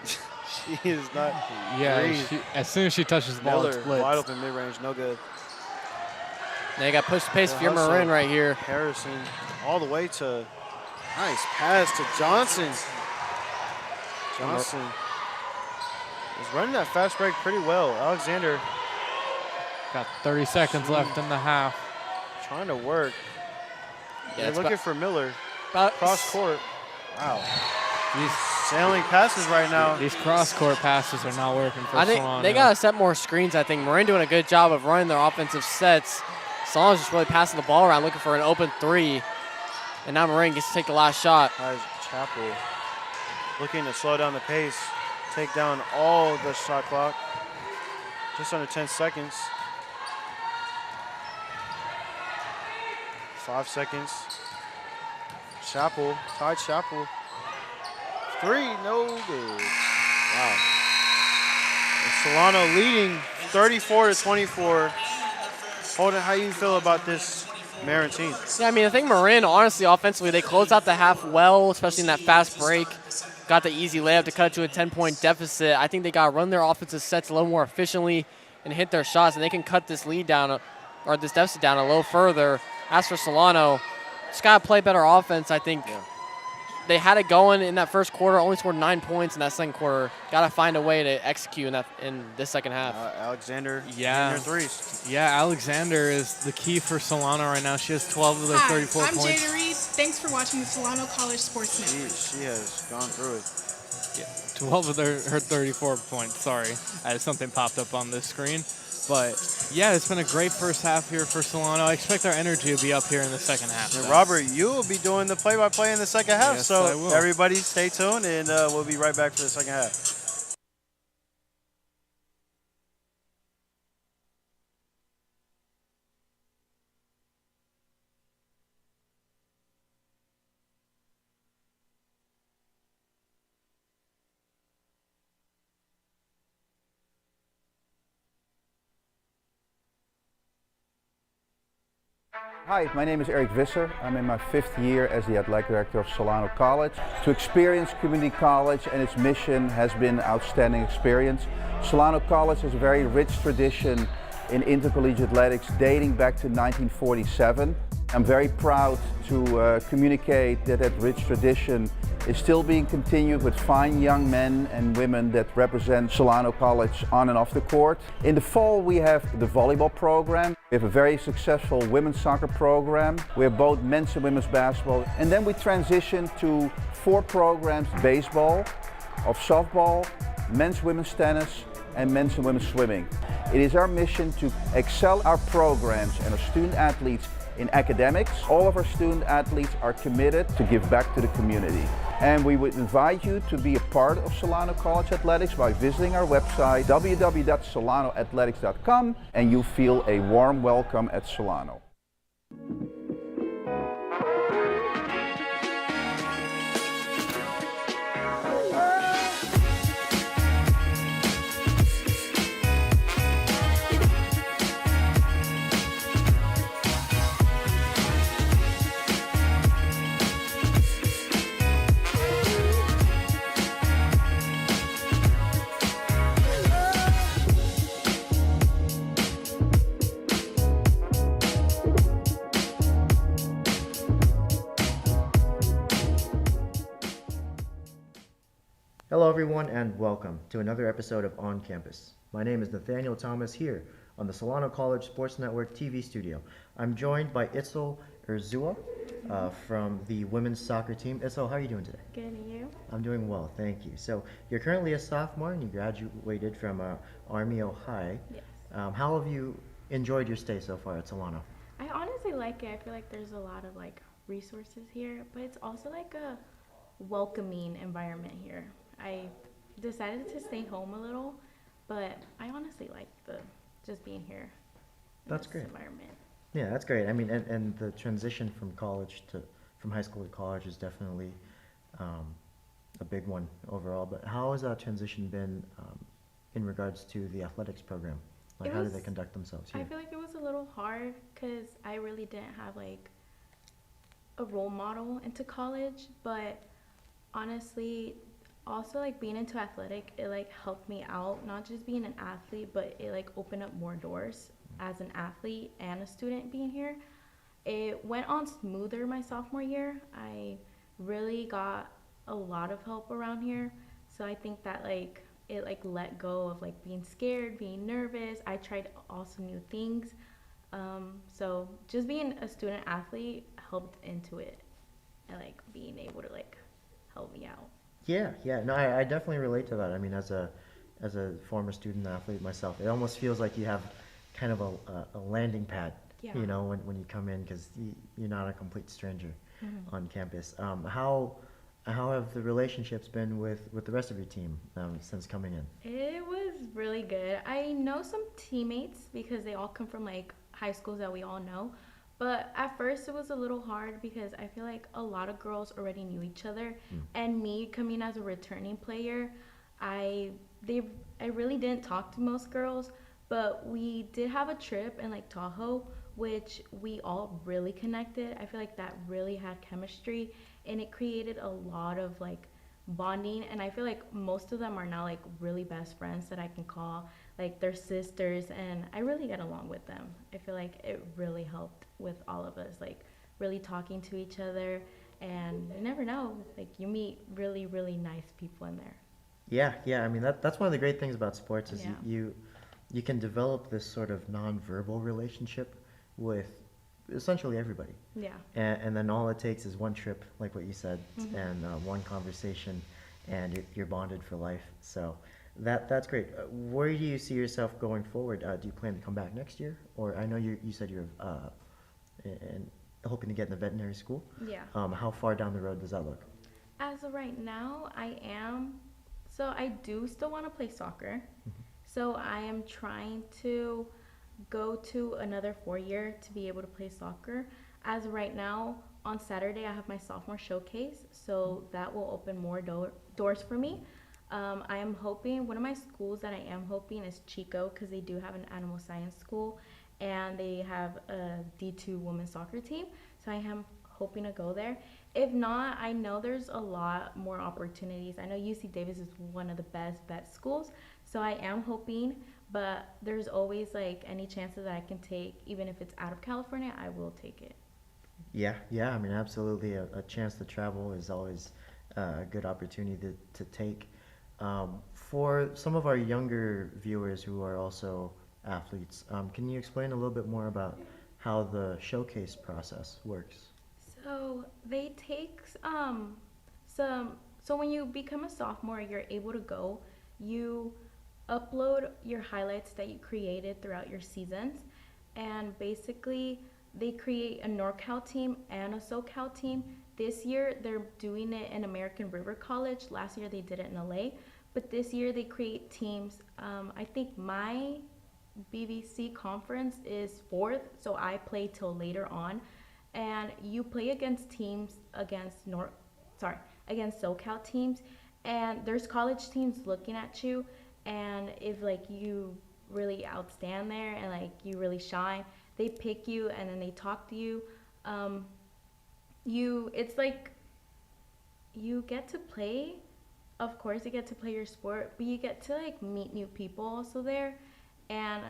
She is not. Yeah, as soon as she touches the ball, it's blitzed. Wide open mid-range, no good. Now you got push pace for your Marin right here. Harrison all the way to, nice pass to Johnson. Johnson is running that fast break pretty well. Alexander got 30 seconds left in the half. Trying to work. Yeah, they're looking for Miller. About Cross court. Wow. These sailing passes right now. These cross court passes are not working for I think Solano. they got to set more screens. I think Marin doing a good job of running their offensive sets. Solano's just really passing the ball around looking for an open three. And now Marin gets to take the last shot. Chappell looking to slow down the pace, take down all the shot clock. Just under 10 seconds. 5 seconds. Chappell, Ty Chappell. Three, no good. Wow. And Solano leading 34-24. Holden, how you feel about this Marin team? Yeah, I mean, I think Marin, honestly, offensively, they closed out the half well, especially in that fast break. Got the easy layup to cut to a 10-point deficit. I think they got to run their offensive sets a little more efficiently and hit their shots, and they can cut this lead down, or this deficit down a little further. As for Solano, just got to play better offense. I think they had it going in that first quarter, only scored 9 points in that second quarter. Got to find a way to execute in this second half. Alexander, Yeah. your threes. Yeah, Alexander is the key for Solano right now. She has 12 of their 34 I'm points. Jada Reed. Thanks for watching the Solano College Sports Network. She has gone through it. 12 of her 34 points. Sorry, something popped up on this screen. But yeah, it's been a great first half here for Solano. I expect our energy to be up here in the second half. And Robert, you will be doing the play-by-play in the second half. Yes, so I will. everybody stay tuned, and we'll be right back for the second half. Hi, my name is Eric Visser. I'm in my 5th year as the athletic director of Solano College. To experience community college and its mission has been an outstanding experience. Solano College has a very rich tradition in intercollegiate athletics dating back to 1947. I'm very proud to communicate that that rich tradition is still being continued with fine young men and women that represent Solano College on and off the court. In the fall we have the volleyball program. We have a very successful women's soccer program. We have both men's and women's basketball. And then we transition to 4 programs: baseball, of softball, men's women's tennis, and men's and women's swimming. It is our mission to excel our programs and our student athletes in academics. All of our student athletes are committed to give back to the community. And we would invite you to be a part of Solano College Athletics by visiting our website www.solanoathletics.com, and you feel a warm welcome at Solano. Hello everyone and welcome to another episode of On Campus. My name is Nathaniel Thomas here on the Solano College Sports Network TV studio. I'm joined by Itzel Urzua from the women's soccer team. Itzel, how are you doing today? Good, and you? I'm doing well, thank you. So you're currently a sophomore and you graduated from Armio High. Yes. How have you enjoyed your stay so far at Solano? I honestly like it. I feel like there's a lot of resources here, but it's also like a welcoming environment here. I decided to stay home a little, but I honestly like just being here. That's great. Environment. Yeah, that's great. I mean, and the transition from high school to college is definitely a big one overall. But how has that transition been in regards to the athletics program? How do they conduct themselves here? I feel like it was a little hard because I really didn't have a role model into college, but honestly, also being into athletic, it helped me out, not just being an athlete, but it opened up more doors as an athlete and a student being here. It went on smoother my sophomore year. I really got a lot of help around here, so I think that it let go of being scared, being nervous. I tried also new things, so just being a student athlete helped into it, and being able to help me out. Yeah. No, I definitely relate to that. I mean, as a former student athlete myself, it almost feels like you have kind of a landing pad, Yeah. when you come in, because you're not a complete stranger on campus. How have the relationships been with the rest of your team since coming in? It was really good. I know some teammates because they all come from high schools that we all know. But at first it was a little hard because I feel like a lot of girls already knew each other. And me coming as a returning player, I really didn't talk to most girls, but we did have a trip in Tahoe, which we all really connected. I feel like that really had chemistry, and it created a lot of bonding, and I feel like most of them are now really best friends that I can call they're sisters, and I really get along with them. I feel like it really helped with all of us really talking to each other, and you never know, like you meet really, really nice people in there. Yeah. I mean, that's one of the great things about sports is Yeah. you can develop this sort of nonverbal relationship with essentially everybody. Yeah. And then all it takes is one trip, like what you said, Mhm. and one conversation, and you're bonded for life. So that's great. Where do you see yourself going forward? Do you plan to come back next year? Or I know you said you're hoping to get in the veterinary school. Yeah. How far down the road does that look? As of right now, I am. So I do still want to play soccer. So I am trying to go to another 4-year to be able to play soccer. As of right now, on Saturday, I have my sophomore showcase. So that will open more doors for me. I am hoping, one of my schools that I am hoping is Chico, because they do have an animal science school and they have a D2 women's soccer team. So I am hoping to go there. If not, I know there's a lot more opportunities. I know UC Davis is one of the best vet schools, so I am hoping, but there's always like any chances that I can take, even if it's out of California, I will take it. Yeah. I mean, absolutely. A chance to travel is always a good opportunity to take. For some of our younger viewers who are also athletes, can you explain a little bit more about how the showcase process works? So they take so when you become a sophomore, you're able to go, you upload your highlights that you created throughout your seasons, and basically they create a NorCal team and a SoCal team. This year they're doing it in American River College. Last year they did it in LA, but this year they create teams. I think my BVC conference is 4th, so I play till later on. And you play against teams against SoCal teams, and there's college teams looking at you, and if like you really outstand there and like you really shine, they pick you and then they talk to you. It's like you get to play, of course you get to play your sport, but you get to like meet new people also there, and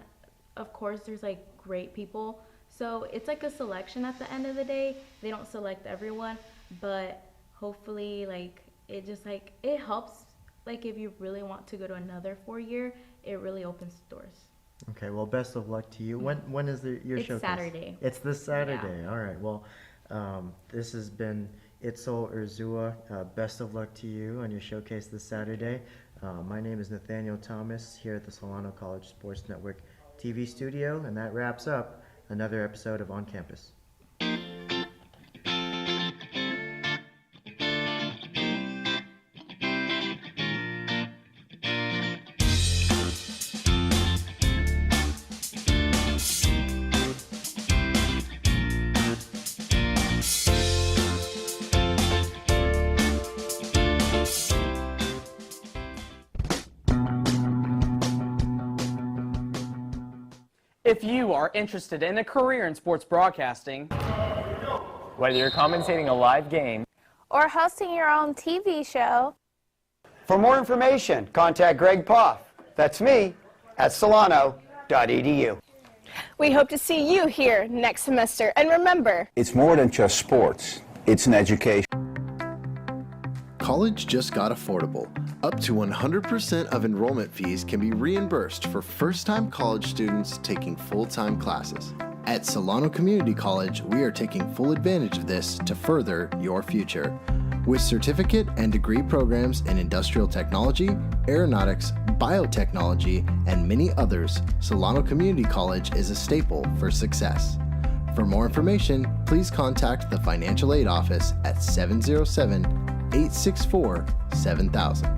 of course there's like great people. So it's like a selection at the end of the day. They don't select everyone, but hopefully like it just like it helps, like if you really want to go to another 4-year, it really opens doors. Okay, well, best of luck to you. When is your It's showcase? Saturday. It's this Saturday. All right. Well, this has been Itzel Urzua. Best of luck to you on your showcase this Saturday. My name is Nathaniel Thomas here at the Solano College Sports Network TV studio, and that wraps up another episode of On Campus. If you are interested in a career in sports broadcasting, whether you're commentating a live game or hosting your own TV show, for more information, contact Greg Poff. That's me at solano.edu. we hope to see you here next semester. And remember, It's more than just sports. It's an education. College just got affordable. Up to 100% of enrollment fees can be reimbursed for first-time college students taking full-time classes. At Solano Community College, we are taking full advantage of this to further your future. With certificate and degree programs in industrial technology, aeronautics, biotechnology, and many others, Solano Community College is a staple for success. For more information, please contact the Financial Aid Office at 707-864-7000.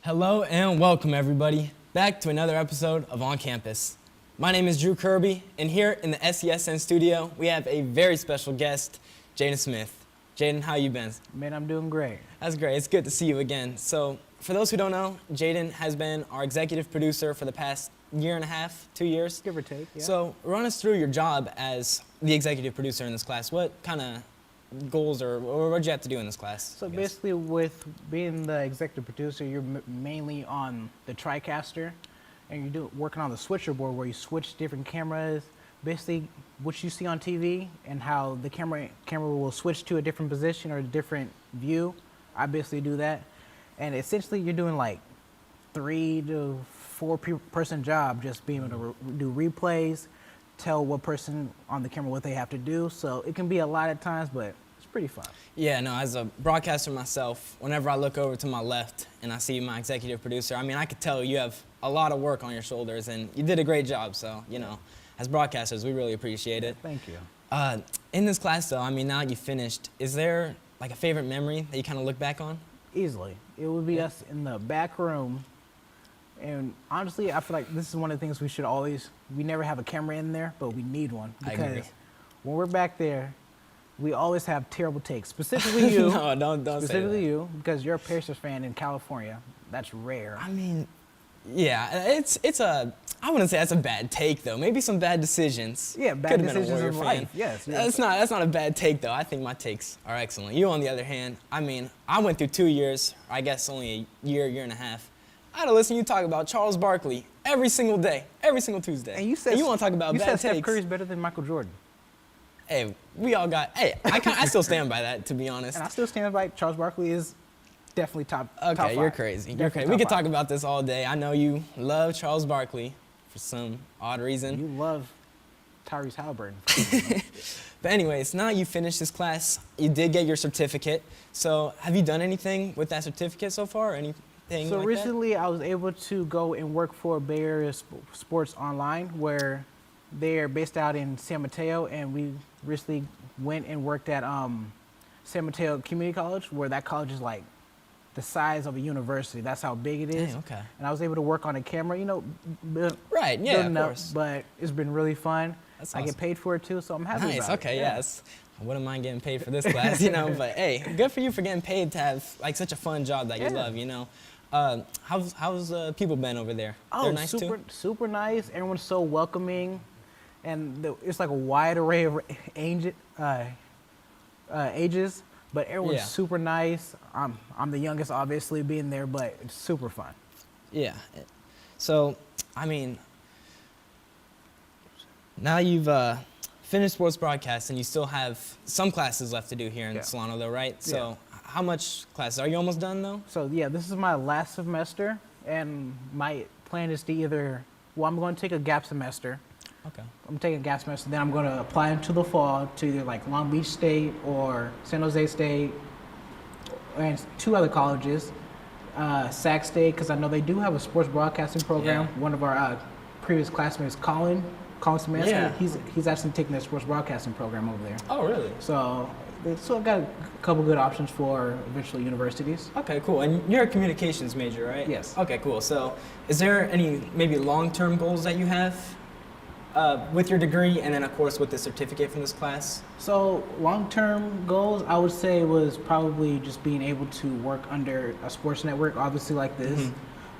Hello and welcome everybody back to another episode of On Campus. My name is Drew Kirby, and here in the SESN studio we have a very special guest, Jaden Smith. Jaden, how you been? Man, I'm doing great. That's great. It's good to see you again. So, for those who don't know, Jaden has been our executive producer for the past 1.5 years, 2 years. Give or take, yeah. So, run us through your job as the executive producer in this class. What kind of goals or what did you have to do in this class? So basically, with being the executive producer, you're mainly on the TriCaster, and you're working on the switcher board where you switch different cameras, basically what you see on TV and how the camera will switch to a different position or a different view. I basically do that. And essentially you're doing like 3 to 4 person job, just being able to do replays, tell what person on the camera what they have to do. So it can be a lot at times, but it's pretty fun. Yeah, no, as a broadcaster myself, whenever I look over to my left and I see my executive producer, I mean, I could tell you have a lot of work on your shoulders, and you did a great job. So, you know, as broadcasters, we really appreciate it. Thank you. In this class, though, I mean, now you finished, is there like a favorite memory that you kind of look back on? Easily. It would be us in the back room. And honestly, I feel like this is one of the things we never have a camera in there, but we need one. Because when we're back there, we always have terrible takes. Specifically you. No, don't say that. Specifically you, because you're a Pacers fan in California. That's rare. I mean, yeah, I wouldn't say that's a bad take, though. Maybe some bad decisions. Yeah, bad decisions in life, yes. That's not a bad take, though. I think my takes are excellent. You, on the other hand, I mean, I went through 2 years, I guess only a year and a half. I had to listen to you talk about Charles Barkley every single day, every single Tuesday. And you said you want to talk about bad takes. Steph Curry's better than Michael Jordan. Hey, I still stand by that, to be honest. And I still stand by Charles Barkley is definitely top Okay, you're crazy. You're crazy. We could talk about this all day. I know you love Charles Barkley for some odd reason. You love Tyrese Halliburton. But anyways, now you finished this class. You did get your certificate. So have you done anything with that certificate so far, or anything So like recently I was able to go and work for Bay Area Sports Online, where they're based out in San Mateo, and we recently went and worked at San Mateo Community College, where that college is like the size of a university. That's how big it is. Dang, okay. And I was able to work on a camera, you know, right, yeah, of course. But it's been really fun. That's I awesome. get paid for it too, so I'm happy about it. Okay, yes. I wouldn't mind getting paid for this class, you know, but hey, good for you for getting paid to have like such a fun job that you love, you know. How's people been over there? Oh, They're nice too? super nice. Everyone's so welcoming, and it's like a wide array of ages, but everyone's super nice. I'm the youngest, obviously, being there, but it's super fun. Yeah. So, I mean, now you've finished sports broadcast, and you still have some classes left to do here in Solano, though, right? So, how much classes? Are you almost done, though? So, yeah, this is my last semester, and my plan is to I'm going to take a gap semester. Okay. I'm taking a gap semester, then I'm going to apply into the fall to either like Long Beach State or San Jose State, and 2 other colleges, Sac State, because I know they do have a sports broadcasting program. Yeah. One of our previous classmates, Colin Samansky, Yeah. he's actually taking their sports broadcasting program over there. Oh, really? So I've got a couple good options for eventual universities. Okay, cool. And you're a communications major, right? Yes. Okay, cool. So is there any maybe long-term goals that you have with your degree, and then of course with the certificate from this class? So long-term goals, I would say, was probably just being able to work under a sports network, obviously like this,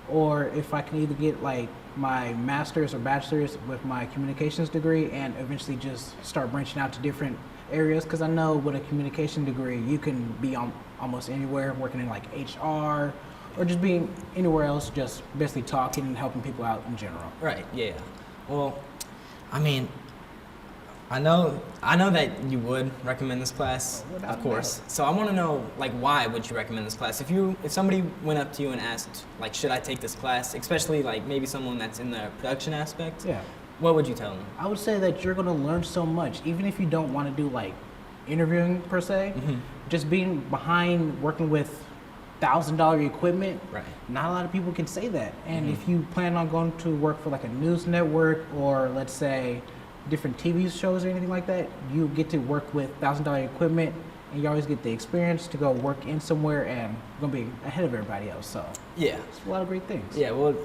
or if I can either get like my master's or bachelor's with my communications degree, and eventually just start branching out to different areas, because I know with a communication degree you can be almost anywhere, working in like HR or just being anywhere else, just basically talking and helping people out in general. Right. Yeah. Well, I mean, I know that you would recommend this class, of course. So I want to know, like, why would you recommend this class? If somebody went up to you and asked, like, should I take this class, especially like maybe someone that's in the production aspect, what would you tell them? I would say that you're going to learn so much, even if you don't want to do like interviewing per se. Just being behind working with $1,000 equipment. Right. Not a lot of people can say that. And if you plan on going to work for like a news network, or let's say different TV shows or anything like that, you get to work with $1,000 equipment, and you always get the experience to go work in somewhere and gonna be ahead of everybody else. So yeah, it's a lot of great things. Yeah, well,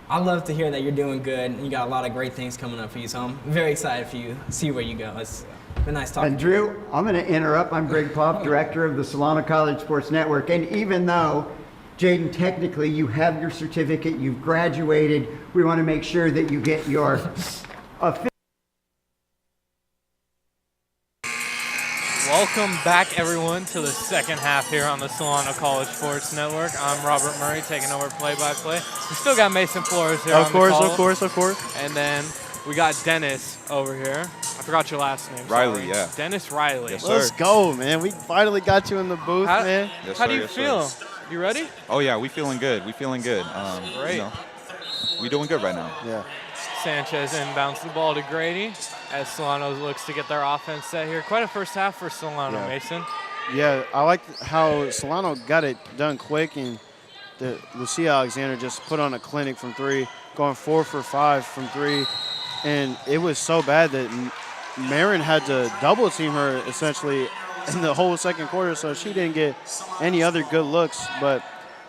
I love to hear that you're doing good, and you got a lot of great things coming up for you. So I'm very excited for you to see where you go. It's been nice talking. And Drew, I'm going to interrupt. I'm Greg Popp, director of the Solano College Sports Network. And even though, Jaden, technically you have your certificate, you've graduated, we want to make sure that you get your Welcome back, everyone, to the second half here on the Solano College Sports Network. I'm Robert Murray, taking over play-by-play. We still got Mason Flores here on the call. Of course. And then we got Dennis over here. I forgot your last name. Riley, sorry. yeah. Dennis Riley. Yes, sir. Let's go, man. We finally got you in the booth, man. Yes, How sir, do you yes, feel? sir. You ready? Oh, yeah, we feeling good. We feeling good. Great. You know, we doing good right now. Yeah. Sanchez inbounds the ball to Grady as Solano looks to get their offense set here. Quite a first half for Solano, Yeah. Mason. Yeah, I like how Solano got it done quick, and Lucia Alexander just put on a clinic from three, going 4 for 5 from three. And it was so bad that Marin had to double team her essentially in the whole second quarter, so she didn't get any other good looks. But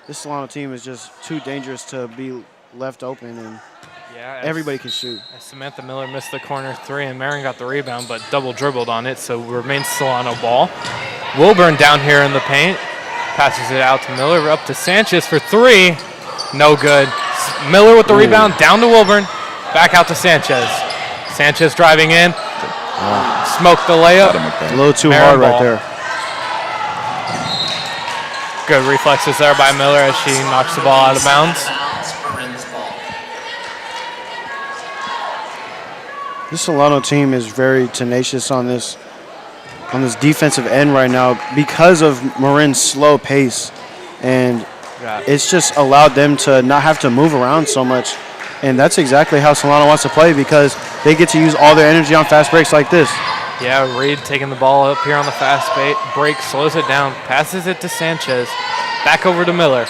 this Solano team is just too dangerous to be left open, and everybody can shoot. Samantha Miller missed the corner three, and Marin got the rebound, but double dribbled on it, so remains Solano ball. Wilburn down here in the paint, passes it out to Miller, up to Sanchez for three. No good. Miller with the rebound, down to Wilburn, back out to Sanchez. Sanchez driving in, smoked the layup. A little too hard right there. Good reflexes there by Miller as she knocks the ball out of bounds. This Solano team is very tenacious on this defensive end right now because of Marin's slow pace, and it's just allowed them to not have to move around so much. And that's exactly how Solano wants to play because they get to use all their energy on fast breaks like this. Yeah, Reed taking the ball up here on the fast break, slows it down, passes it to Sanchez, back over to Miller.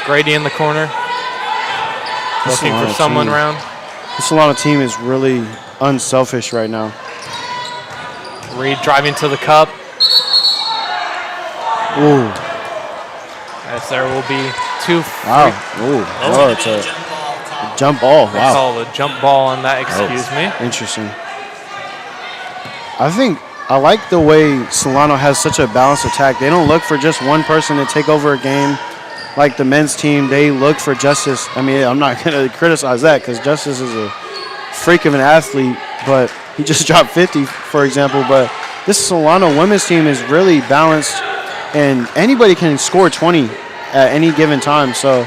Grady in the corner, looking for someone around. The Solano team is really unselfish right now. Reed driving to the cup. Ooh. As there will be two. Wow. Ooh. Oh, it's a jump ball. They Wow. call a jump ball on that, excuse me. Interesting. I like the way Solano has such a balanced attack. They don't look for just one person to take over a game. Like the men's team, they look for Justice. I mean, I'm not going to criticize that because Justice is a freak of an athlete, but he just dropped 50, for example. But this Solano women's team is really balanced, and anybody can score 20 at any given time. So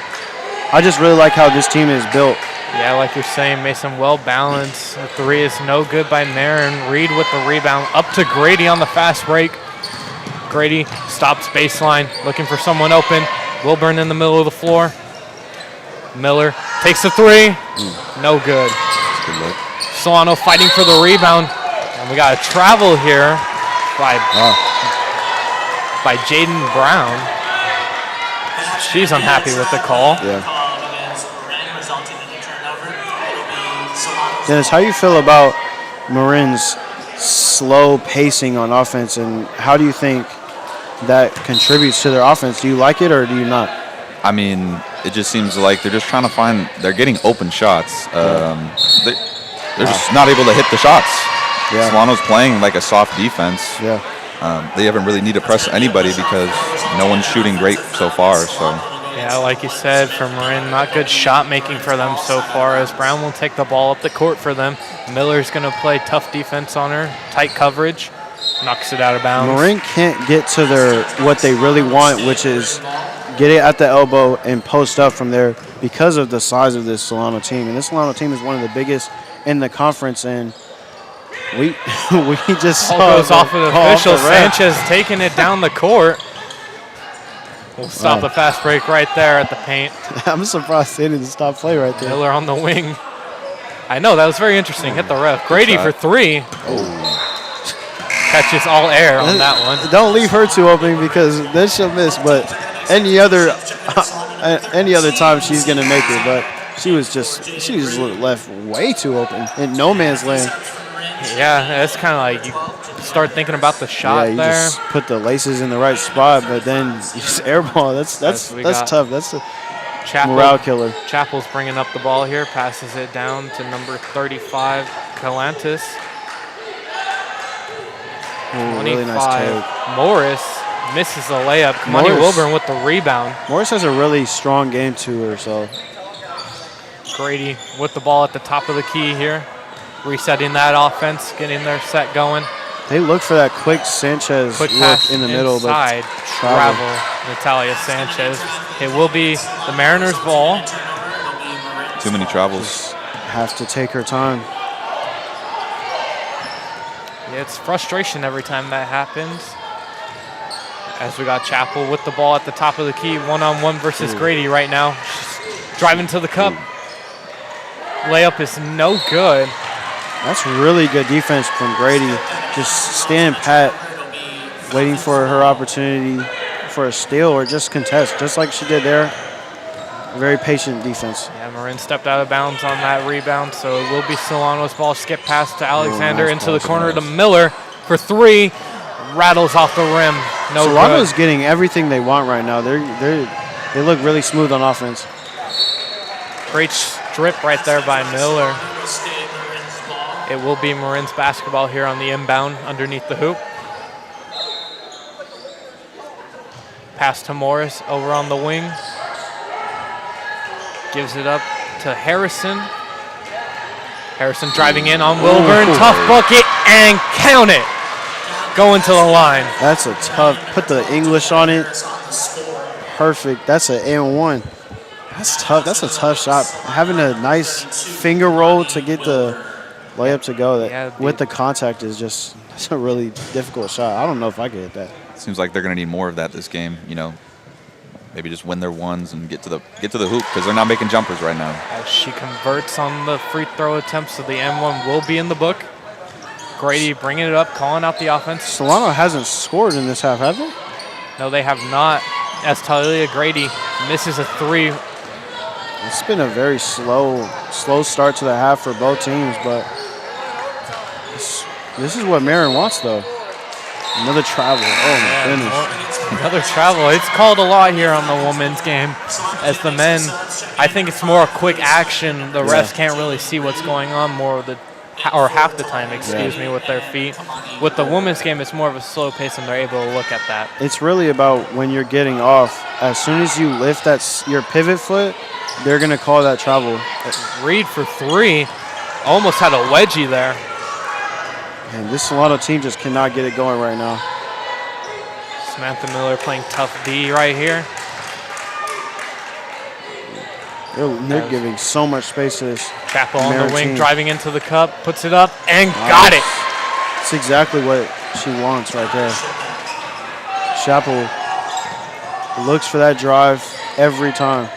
I just really like how this team is built. Yeah, like you're saying, Mason, well balanced. The three is no good by Marin. Reed with the rebound up to Grady on the fast break. Grady stops baseline, looking for someone open. Wilburn in the middle of the floor. Miller takes the three. No good. Solano fighting for the rebound. And we got a travel here by Jaden Brown. She's unhappy with the call. Yeah. Dennis, how do you feel about Marin's slow pacing on offense, and how do you think that contributes to their offense? Do you like it or do you not? I mean, it just seems like they're just trying to find, they're getting open shots. They're just not able to hit the shots. Yeah. Solano's playing like a soft defense. Yeah. They haven't really need to press anybody because no one's shooting great so far. So. Yeah, like you said, for Marin, not good shot making for them so far as Brown will take the ball up the court for them. Miller's going to play tough defense on her, tight coverage, knocks it out of bounds. Marin can't get to what they really want, which is get it at the elbow and post up from there because of the size of this Solano team. And this Solano team is one of the biggest in the conference, and we just saw Ball goes off of the official. off the ref. Sanchez taking it down the court. We'll stop the fast break right there at the paint. I'm surprised they didn't stop play right there. Miller on the wing. I know, that was very interesting. Hit the ref. Grady for three. Catches all air on that one. Don't leave her too open because then she'll miss. But any other time she's gonna make it. But she was left way too open in no man's land. Yeah, it's kind of like you start thinking about the shot you there. just put the laces in the right spot, but then you just airball. That's tough. That's a morale killer. Chappell's bringing up the ball here, passes it down to number 35, Calantis. Really nice take. Morris misses the layup. Money Wilburn with the rebound. Morris has a really strong game to her, so. Grady with the ball at the top of the key here. Resetting that offense, getting their set going. They look for that quick Sanchez Quick look pass in the middle, inside, but travel, Natalia Sanchez. It will be the Mariners' ball. Too many travels. Have to take her time. Yeah, it's frustration every time that happens. As we got Chappell with the ball at the top of the key, one-on-one versus Grady right now. She's driving to the cup. Layup is no good. That's really good defense from Grady. Just standing pat, waiting for her opportunity for a steal or just contest, just like she did there. Very patient defense. Yeah, Marin stepped out of bounds on that rebound, so it will be Solano's ball. Skip pass to Alexander nice into the pass, corner to nice. Miller for three. Rattles off the rim. No Solano's good. getting everything they want right now. They look really smooth on offense. Great strip right there by Miller. It will be Marin's basketball here on the inbound underneath the hoop. Pass to Morris over on the wing. Gives it up to Harrison. Harrison driving in on Wilburn. Tough bucket and count it. Going to the line. That's a tough, put the English on it. Perfect. That's an and-one. That's tough. That's a tough shot. Having a nice finger roll to get the layup to go with the contact is just, that's a really difficult shot. I don't know if I could hit that. Seems like they're going to need more of that this game. You know, maybe just win their ones and get to the hoop because they're not making jumpers right now. As she converts on the free throw attempt, so the M1 will be in the book. Grady bringing it up, calling out the offense. Solano hasn't scored in this half, have they? No, they have not. As Talia Grady misses a three. It's been a very slow start to the half for both teams, but this is what Marin wants, though. Another travel. Oh, my goodness. Another travel. It's called a lot here on the women's game. As the men, I think it's more a quick action. The refs can't really see what's going on more of the, or half the time, excuse me, with their feet. With the women's game, it's more of a slow pace, and they're able to look at that. It's really about when you're getting off. As soon as you lift your pivot foot, they're going to call that travel. Reed for three. Almost had a wedgie there. And this Solano team just cannot get it going right now. Samantha Miller playing tough D right here. They're giving so much space to this. Chappell on Marin the wing, team. driving into the cup, puts it up, and got it. That's exactly what she wants right there. Chappell looks for that drive every time.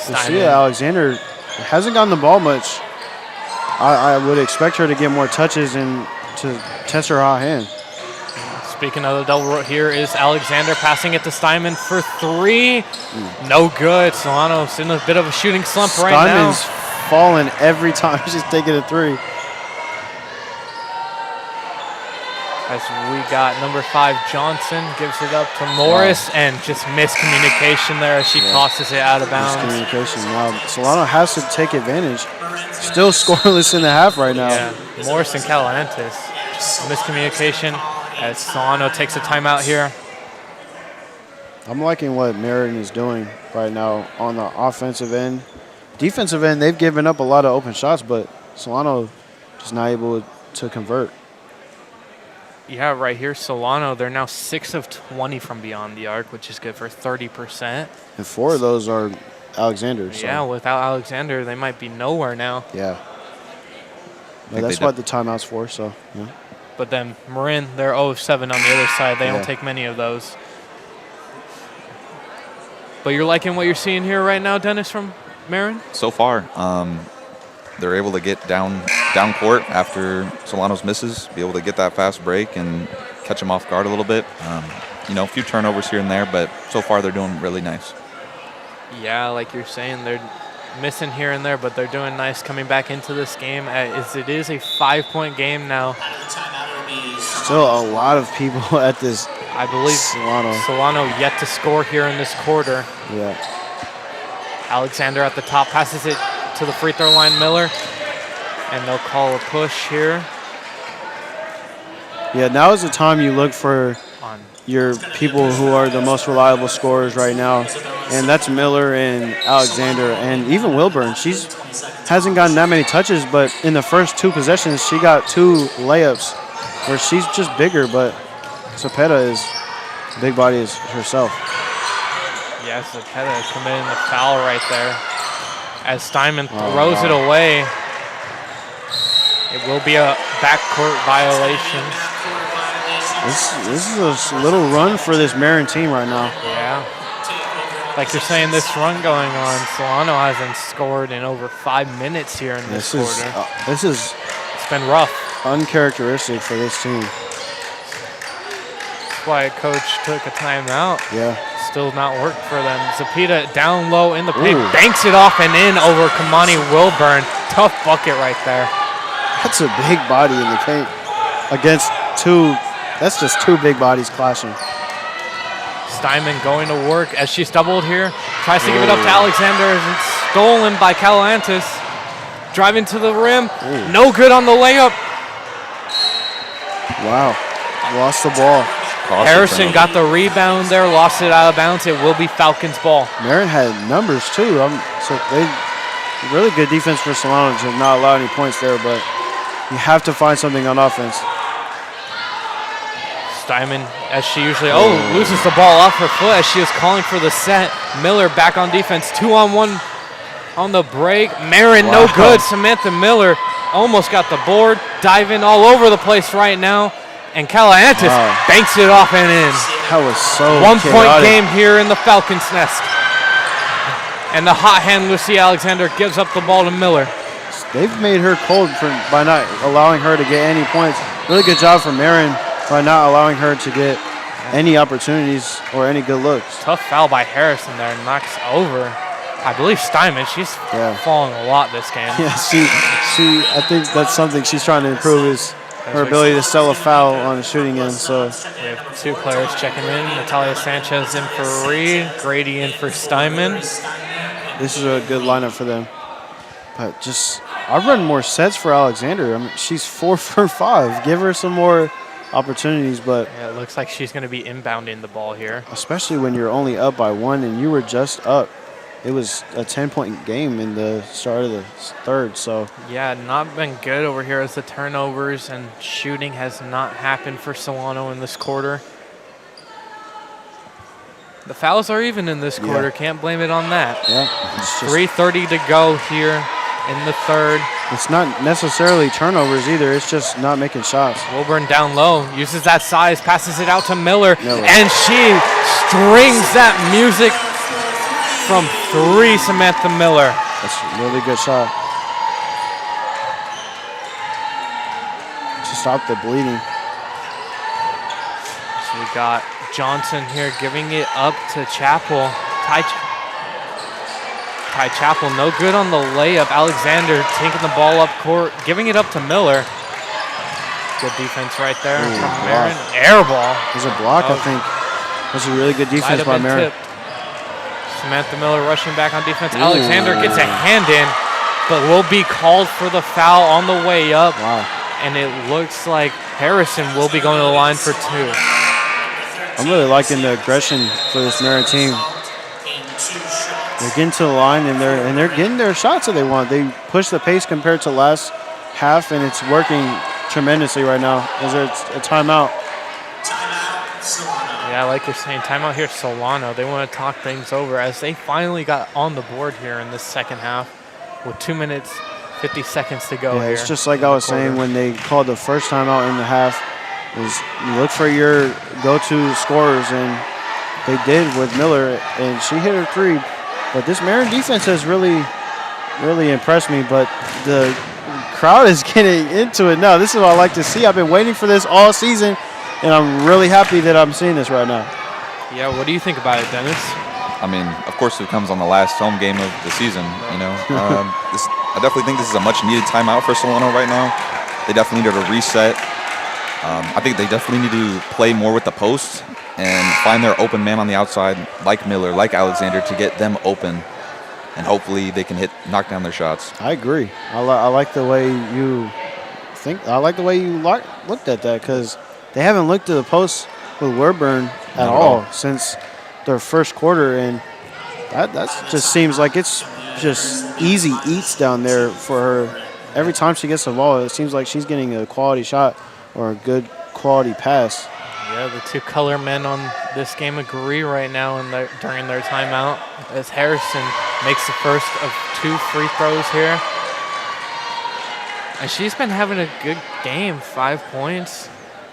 Lucia Alexander hasn't gotten the ball much. I would expect her to get more touches and to test her hot hand. Speaking of the double here is Alexander passing it to Steinman for three. No good. Solano's in a bit of a shooting slump right now. Steinman's falling every time she's taking a three. As we got number 5, Johnson, gives it up to Morris, and just miscommunication there as she tosses it out of bounds. Miscommunication. Now, Solano has to take advantage. Still scoreless in the half right now. Yeah, Morris and Calantes. Miscommunication as Solano takes a timeout here. I'm liking what Marin is doing right now on the offensive end. Defensive end, they've given up a lot of open shots, but Solano just not able to convert. Yeah, right here, Solano, they're now 6 of 20 from beyond the arc, which is good for 30%. And 4 of those are Alexander. So. Yeah, without Alexander, they might be nowhere now. Yeah. But that's what the timeout's for, so, yeah. But then Marin, they're 0 of 7 on the other side. They don't take many of those. But you're liking what you're seeing here right now, Dennis, from Marin? So far, they're able to get down court after Solano's misses, be able to get that fast break and catch them off guard a little bit. You know, a few turnovers here and there, but so far they're doing really nice. Yeah, like you're saying, they're missing here and there, but they're doing nice coming back into this game. As it is a 5-point game now. Still a lot of people at this. I believe Solano yet to score here in this quarter. Yeah. Alexander at the top passes it to the free throw line, Miller, and they'll call a push here. Yeah, now is the time you look for your people who are the most reliable scorers right now, and that's Miller and Alexander, and even Wilburn. She's hasn't gotten that many touches, but in the first 2 possessions, she got 2 layups where she's just bigger, but Cepeda is big body as herself. Yes, Cepeda committing the foul right there. As Steinman throws it away, it will be a backcourt violation. This is a little run for this Marin team right now. Yeah. Like you're saying, this run going on, Solano hasn't scored in over 5 minutes here in this quarter. It's been rough. Uncharacteristic for this team. That's why coach took a timeout. Yeah. Still not worked for them. Cepeda down low in the paint, banks it off and in over Kamani Wilburn. Tough bucket right there. That's a big body in the paint against two. That's just two big bodies clashing. Steinman going to work as she's doubled here. Tries to give it up to Alexander. It's stolen by Calantis. Driving to the rim. No good on the layup. Wow. Lost the ball. Harrison got the rebound there. Lost it out of bounds. It will be Falcons ball. Marin had numbers too. So they really good defense for Solano to not allow any points there, but you have to find something on offense. Steinman, as she usually, loses the ball off her foot as she is calling for the set. Miller back on defense, 2-on-1 on the break. Marin, no good. Samantha Miller almost got the board, diving all over the place right now. And Calantis banks it off and in. That was so 1 point chaotic. game here in the Falcons' nest. And the hot hand, Lucy Alexander, gives up the ball to Miller. They've made her cold by not allowing her to get any points. Really good job from Marin by not allowing her to get any opportunities or any good looks. Tough foul by Harrison there, knocks over, I believe, Steinman. She's falling a lot this game. Yeah, I think that's something she's trying to improve is her ability to sell a foul on the shooting end. So we have two players checking in. Natalia Sanchez in for Reed, Grady in for Steinman. This is a good lineup for them. But I've run more sets for Alexander. I mean, she's 4 for 5. Give her some more opportunities, but yeah, it looks like she's going to be inbounding the ball here. Especially when you're only up by 1 and you were just up. It was a 10-point game in the start of the third, so. Yeah, not been good over here as the turnovers and shooting has not happened for Solano in this quarter. The fouls are even in this quarter. Can't blame it on that. Yeah. 3:30 to go here in the third. It's not necessarily turnovers either. It's just not making shots. Wilburn down low, uses that size, passes it out to Miller, and she strings that music from 3, Samantha Miller. That's a really good shot. To stop the bleeding. So we got Johnson here giving it up to Chappell. Ty Chappell, no good on the layup. Alexander taking the ball up court, giving it up to Miller. Good defense right there from Marin. Air ball. There's a block, I think. That's a really good defense by Marin. Samantha Miller rushing back on defense. Alexander gets a hand in, but will be called for the foul on the way up. Wow. And it looks like Harrison will be going to the line for 2. I'm really liking the aggression for this Marin team. They're getting to the line and they're getting their shots that they want. They push the pace compared to last half, and it's working tremendously right now. Is there a timeout? Yeah, like you're saying, timeout here, Solano. They want to talk things over as they finally got on the board here in this second half with 2 minutes, 50 seconds to go here. It's just like I was saying when they called the first timeout in the half, is you look for your go-to scorers, and they did with Miller, and she hit her 3. But this Marin defense has really, really impressed me, but the crowd is getting into it now. This is what I like to see. I've been waiting for this all season, and I'm really happy that I'm seeing this right now. Yeah, what do you think about it, Dennis? I mean, of course, it comes on the last home game of the season, you know. I definitely think this is a much-needed timeout for Solano right now. They definitely need to reset. I think they definitely need to play more with the post and find their open man on the outside, like Miller, like Alexander, to get them open, and hopefully they can knock down their shots. I agree. I like the way you think. I like the way you looked at that, because they haven't looked at the post with Wilburn at all since their first quarter, and that just seems like it's just easy eats down there for her. Every time she gets the ball, it seems like she's getting a quality shot or a good quality pass. Yeah, the two color men on this game agree right now during their timeout as Harrison makes the first of 2 free throws here. And she's been having a good game, 5 points.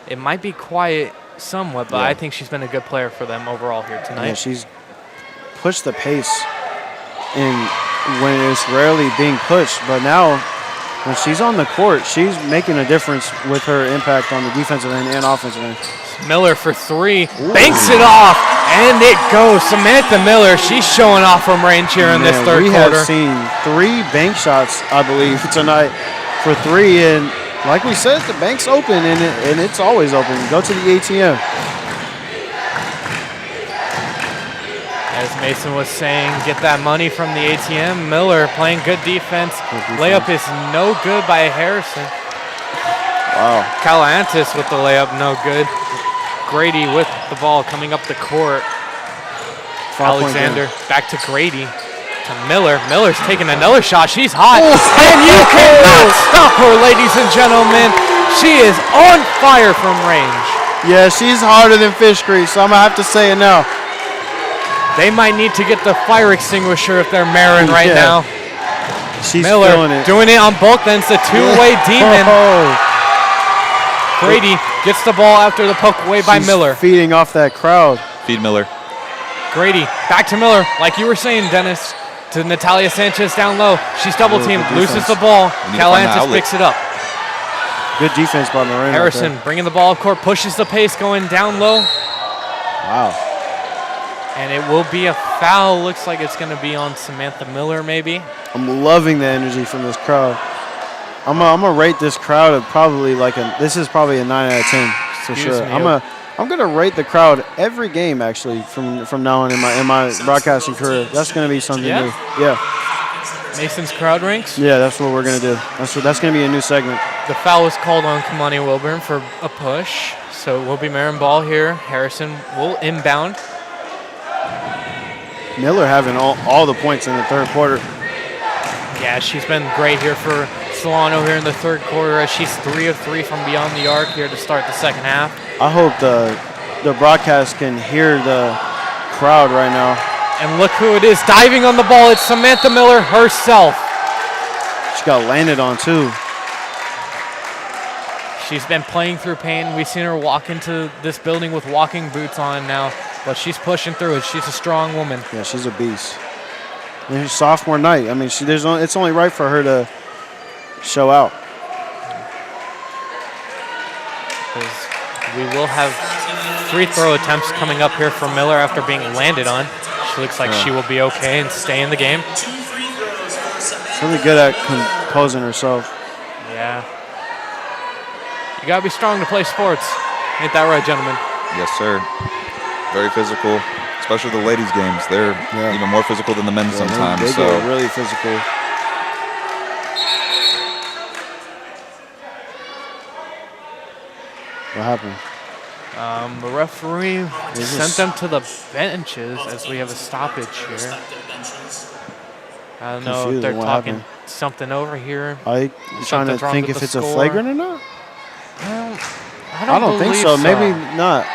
It might be quiet somewhat, but I think she's been a good player for them overall here tonight. Yeah, she's pushed the pace and when it's rarely being pushed, but now when she's on the court, she's making a difference with her impact on the defensive end and offensive end. Miller for 3, banks it off, and it goes. Samantha Miller, she's showing off from range here in this third quarter. We have seen 3 bank shots, I believe, tonight for 3, and like we said, the bank's open, and it's always open. Go to the ATM. As Mason was saying, get that money from the ATM. Miller playing good defense. Layup is no good by Harrison. Wow. Calantis with the layup, no good. Grady with the ball coming up the court. Alexander back to Grady. To Miller. Miller's taking another shot. She's hot. And you cannot stop her, ladies and gentlemen. She is on fire from range. Yeah, she's harder than fish grease, so I'm going to have to say it now. They might need to get the fire extinguisher if they're Marin right now. She's Miller feeling it. doing it on both ends. The two-way demon. Grady gets the ball after the poke away by Miller. Feeding off that crowd. Feed Miller. Grady back to Miller, like you were saying, Dennis. To Natalia Sanchez down low. She's double teamed, loses the ball. Calantis picks it up. Good defense by Marin. Harrison bringing the ball up court, pushes the pace, going down low. Wow. And it will be a foul. Looks like it's going to be on Samantha Miller, maybe. I'm loving the energy from this crowd. I'm gonna rate this crowd at probably this is probably a 9 out of 10 for sure. I'm gonna rate the crowd every game actually from now on in my broadcasting career. That's gonna be something new. Yeah. Mason's crowd ranks. Yeah, that's what we're gonna do. That's gonna be a new segment. The foul was called on Kamani Wilburn for a push, so it will be Marin ball here. Harrison will inbound. Miller having all the points in the third quarter. Yeah, she's been great here for Solano here in the third quarter as she's 3 of 3 from beyond the arc here to start the second half. I hope the broadcast can hear the crowd right now. And look who it is diving on the ball. It's Samantha Miller herself. She got landed on too. She's been playing through pain. We've seen her walk into this building with walking boots on now, but she's pushing through it. She's a strong woman. Yeah, she's a beast. And sophomore night. I mean, it's only right for her to show out. We will have free throw attempts coming up here for Miller after being landed on. She looks like she will be okay and stay in the game. She's really good at composing herself. Yeah. You got to be strong to play sports. Ain't that right, gentlemen? Yes, sir. Very physical, especially the ladies' games. They're even more physical than the men's sometimes. They get really physical. What happened? The referee sent them to the benches as we have a stoppage here. I don't know if they're talking something over here. Are you trying to think if it's a flagrant or not? Well, I don't think so. Maybe not.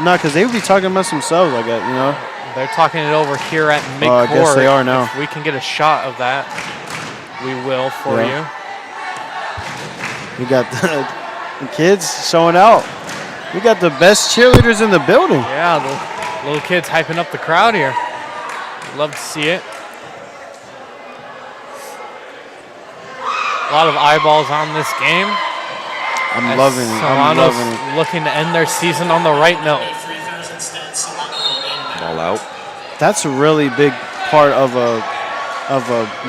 No, because they would be talking amongst themselves, I guess, you know? They're talking it over here at midcourt. I guess they are now. If we can get a shot of that, we will for you. We got the kids showing out. We got the best cheerleaders in the building. Yeah, the little kids hyping up the crowd here. Love to see it. A lot of eyeballs on this game. I'm loving it. Solano's looking to end their season on the right note. All out. That's a really big part of a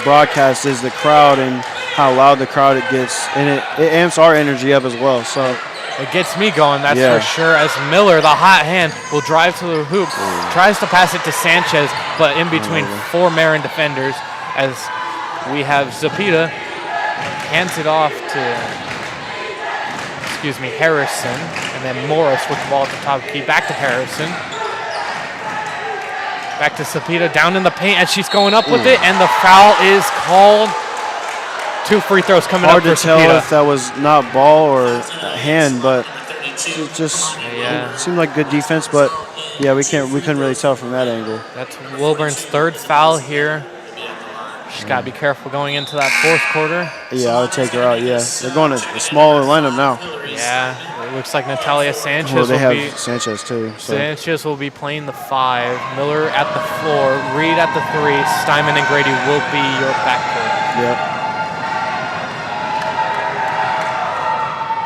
broadcast is the crowd and how loud the crowd it gets, and it amps our energy up as well. So it gets me going, that's for sure. As Miller, the hot hand, will drive to the hoop, tries to pass it to Sanchez, but in between 4 Marin defenders, as we have Zapita hands it off to Harrison, and then Morris with the ball at the top key. Back to Harrison. Back to Zapita, down in the paint as she's going up with it, and the foul is called 2 free throws coming Hard up for to tell Cepeda. if that was not ball or hand, but it just it seemed like good defense. But yeah, we couldn't really tell from that angle. That's Wilburn's 3rd foul here. She's got to be careful going into that 4th quarter. Yeah, I would take her out. Yeah, they're going to a smaller lineup now. Yeah, it looks like Natalia Sanchez Well, they will have Sanchez too. So. Sanchez will be playing the 5. Miller at the floor. Reed at the 3. Steinman and Grady will be your backcourt. Yep.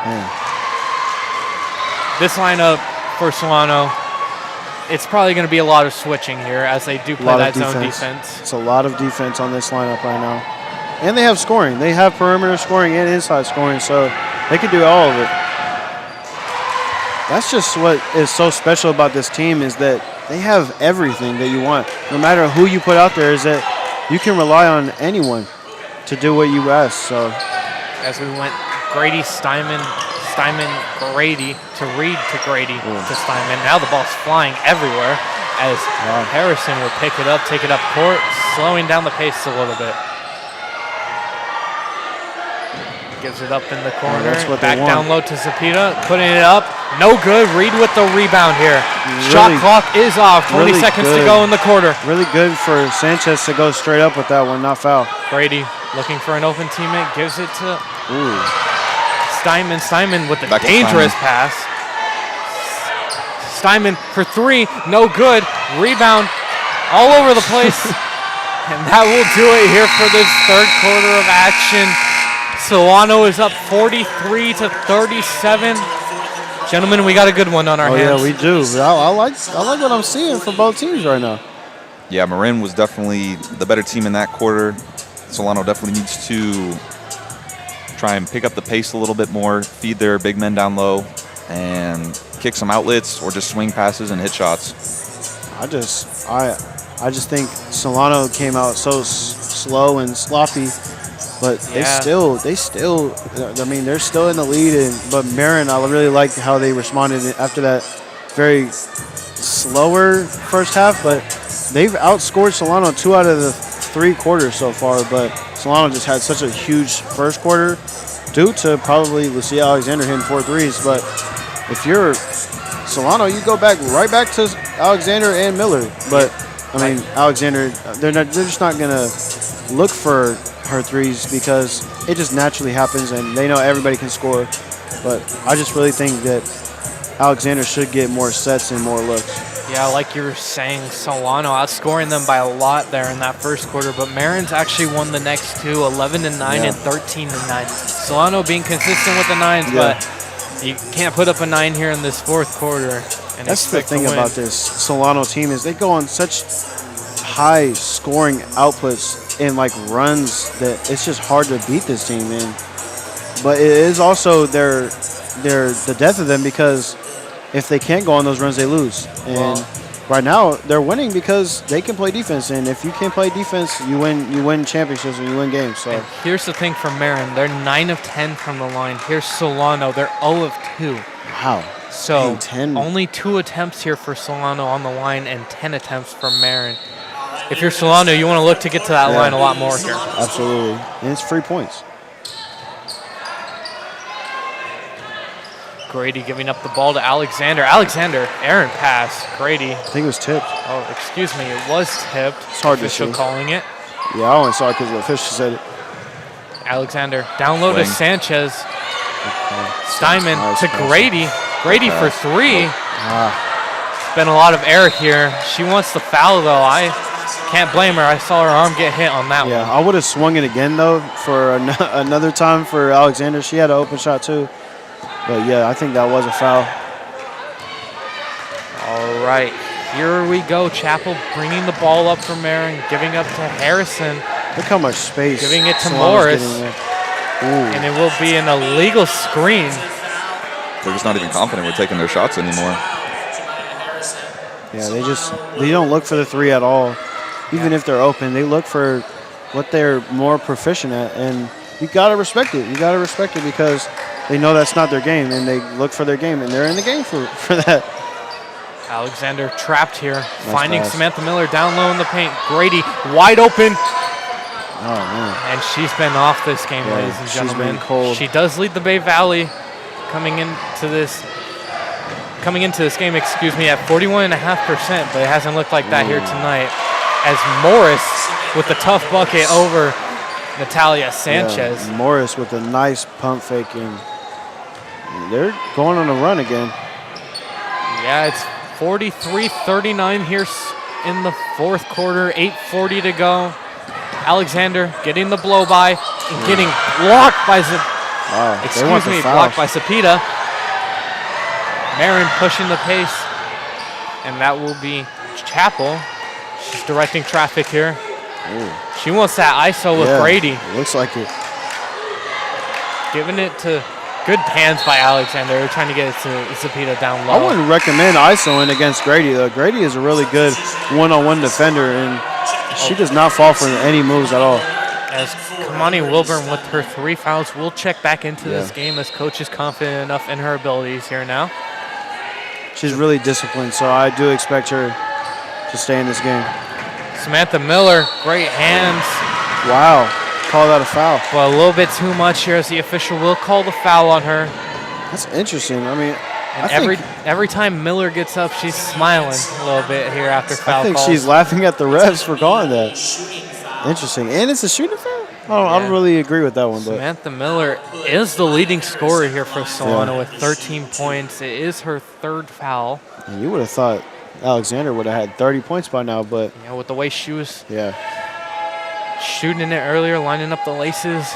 Man. This lineup for Solano, it's probably going to be a lot of switching here as they do play that zone defense. It's a lot of defense on this lineup right now. And they have scoring. They have perimeter scoring and inside scoring, so they can do all of it. That's just what is so special about this team is that they have everything that you want. No matter who you put out there, is that you can rely on anyone to do what you ask. So as we went Grady, Steinman, Grady to Reed to Grady to Steinman. Now the ball's flying everywhere as Harrison will pick it up, take it up court, slowing down the pace a little bit. Gives it up in the corner. That's what Back they want. down low to Cepeda, putting it up. No good. Reed with the rebound here. Really, Shot clock is off. 20 really seconds good. to go in the quarter. Really good for Sanchez to go straight up with that one, not foul. Grady looking for an open teammate, gives it to Steinman. Steinman with a Back to dangerous Steinman. pass. Steinman for 3, no good. Rebound all over the place. And that will do it here for this 3rd quarter of action. Solano is up 43 to 37. Gentlemen, we got a good one on our hands. Yeah, we do. I like what I'm seeing from both teams right now. Yeah, Marin was definitely the better team in that quarter. Solano definitely needs to try and pick up the pace a little bit more, feed their big men down low, and kick some outlets or just swing passes and hit shots. I just think Solano came out so slow and sloppy, but they still. I mean, they're still in the lead. But Marin, I really liked how they responded after that very slower first half. But they've outscored Solano 2 out of the 3 quarters so far. But Solano just had such a huge first quarter due to probably Lucia Alexander hitting 4 threes. But if you're Solano, you go right back to Alexander and Miller. But I mean, Alexander, they're just not gonna look for her threes because it just naturally happens, and they know everybody can score. But I just really think that Alexander should get more sets and more looks. Yeah, like you were saying, Solano outscoring them by a lot there in that first quarter, but Marin's actually won the next 2, 11-9 and 13-9. Solano being consistent with the 9s, but you can't put up a 9 here in this 4th quarter. And that's the thing about this Solano team is they go on such high scoring outputs and like runs that it's just hard to beat this team in. But it is also the death of them because if they can't go on those runs, they lose. And right now they're winning because they can play defense. And if you can play defense, you win championships and you win games. So here's the thing for Marin: they're 9 of 10 from the line. Here's Solano; they're 0 of 2. Wow. So only 2 attempts here for Solano on the line and 10 attempts for Marin. If you're Solano, you want to look to get to that line a lot more here. Absolutely. And it's free points. Grady giving up the ball to Alexander. Alexander, errant pass. Grady. I think it was tipped. Oh, excuse me. It was tipped. It's hard to see. Calling it. Yeah, I only saw it because the official said it. Alexander down low to Sanchez. Steinman to Grady. Grady for 3. It's been a lot of error here. She wants the foul, though. I can't blame her. I saw her arm get hit on that one. Yeah, I would have swung it again, though, for another time for Alexander. She had an open shot, too. But, yeah, I think that was a foul. All right. Here we go. Chappell bringing the ball up for Marin, giving up to Harrison. Look how much space. Giving it to Solano's Morris. And it will be an illegal screen. They're just not even confident with taking their shots anymore. Yeah, they don't look for the 3 at all. Even if they're open, they look for what they're more proficient at. And you got to respect it. You got to respect it because they know that's not their game, and they look for their game, and they're in the game for that. Alexander trapped here, finding Samantha Miller down low in the paint. Grady wide open. Oh, man. And she's been off this game, Yeah, ladies and she's gentlemen. been cold. She does lead the Bay Valley coming into this game, at 41.5%, but it hasn't looked like that here tonight. As Morris with the tough bucket over Natalia Sanchez. Yeah, Morris with a nice pump faking. They're going on a run again. Yeah, it's 43-39 here in the fourth quarter. 8:40 to go. Alexander getting the blow by and getting blocked by blocked by Zapita. Marin pushing the pace, and that will be Chappell. She's directing traffic here. Ooh. She wants that ISO with Brady. Looks like it. Giving it to good hands by Alexander. They're trying to get it to Zapita down low. I wouldn't recommend ISOing against Grady, though. Grady is a really good one-on-one defender, and she does not fall for any moves at all. As Kamani Wilburn with her 3 fouls will check back into this game as coach is confident enough in her abilities here now. She's really disciplined, so I do expect her to stay in this game. Samantha Miller, great hands. Wow, call that a foul. But a little bit too much here as the official will call the foul on her. That's interesting. I mean, and every time Miller gets up, she's smiling a little bit here after foul I think calls. she's laughing at the refs for calling that. Interesting. And it's a shooting foul? I don't really agree with that one. But Samantha Miller is the leading scorer here for Solano with 13 points. It is her 3rd foul. And you would have thought Alexander would have had 30 points by now, but with the way she was shooting it earlier, lining up the laces,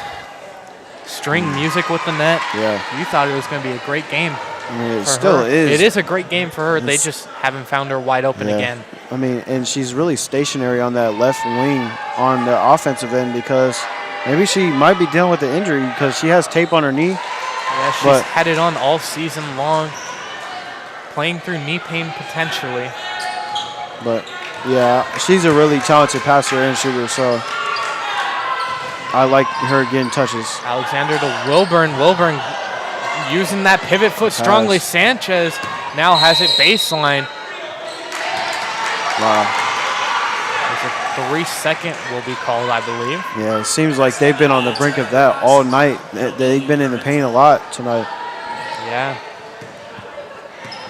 string music with the net. Yeah. You thought it was going to be a great game. I mean, it still is. It is a great game for her. They just haven't found her wide open again. I mean, and she's really stationary on that left wing on the offensive end because maybe she might be dealing with the injury because she has tape on her knee. Yeah, she's had it on all season long, playing through knee pain potentially. But, yeah, she's a really talented passer and shooter, so I like her getting touches. Alexander to Wilburn. Wilburn using that pivot foot strongly. Sanchez now has it baseline. Wow. There's a 3-second will be called, I believe. Yeah, it seems like they've been on the brink of that all night. They've been in the paint a lot tonight. Yeah.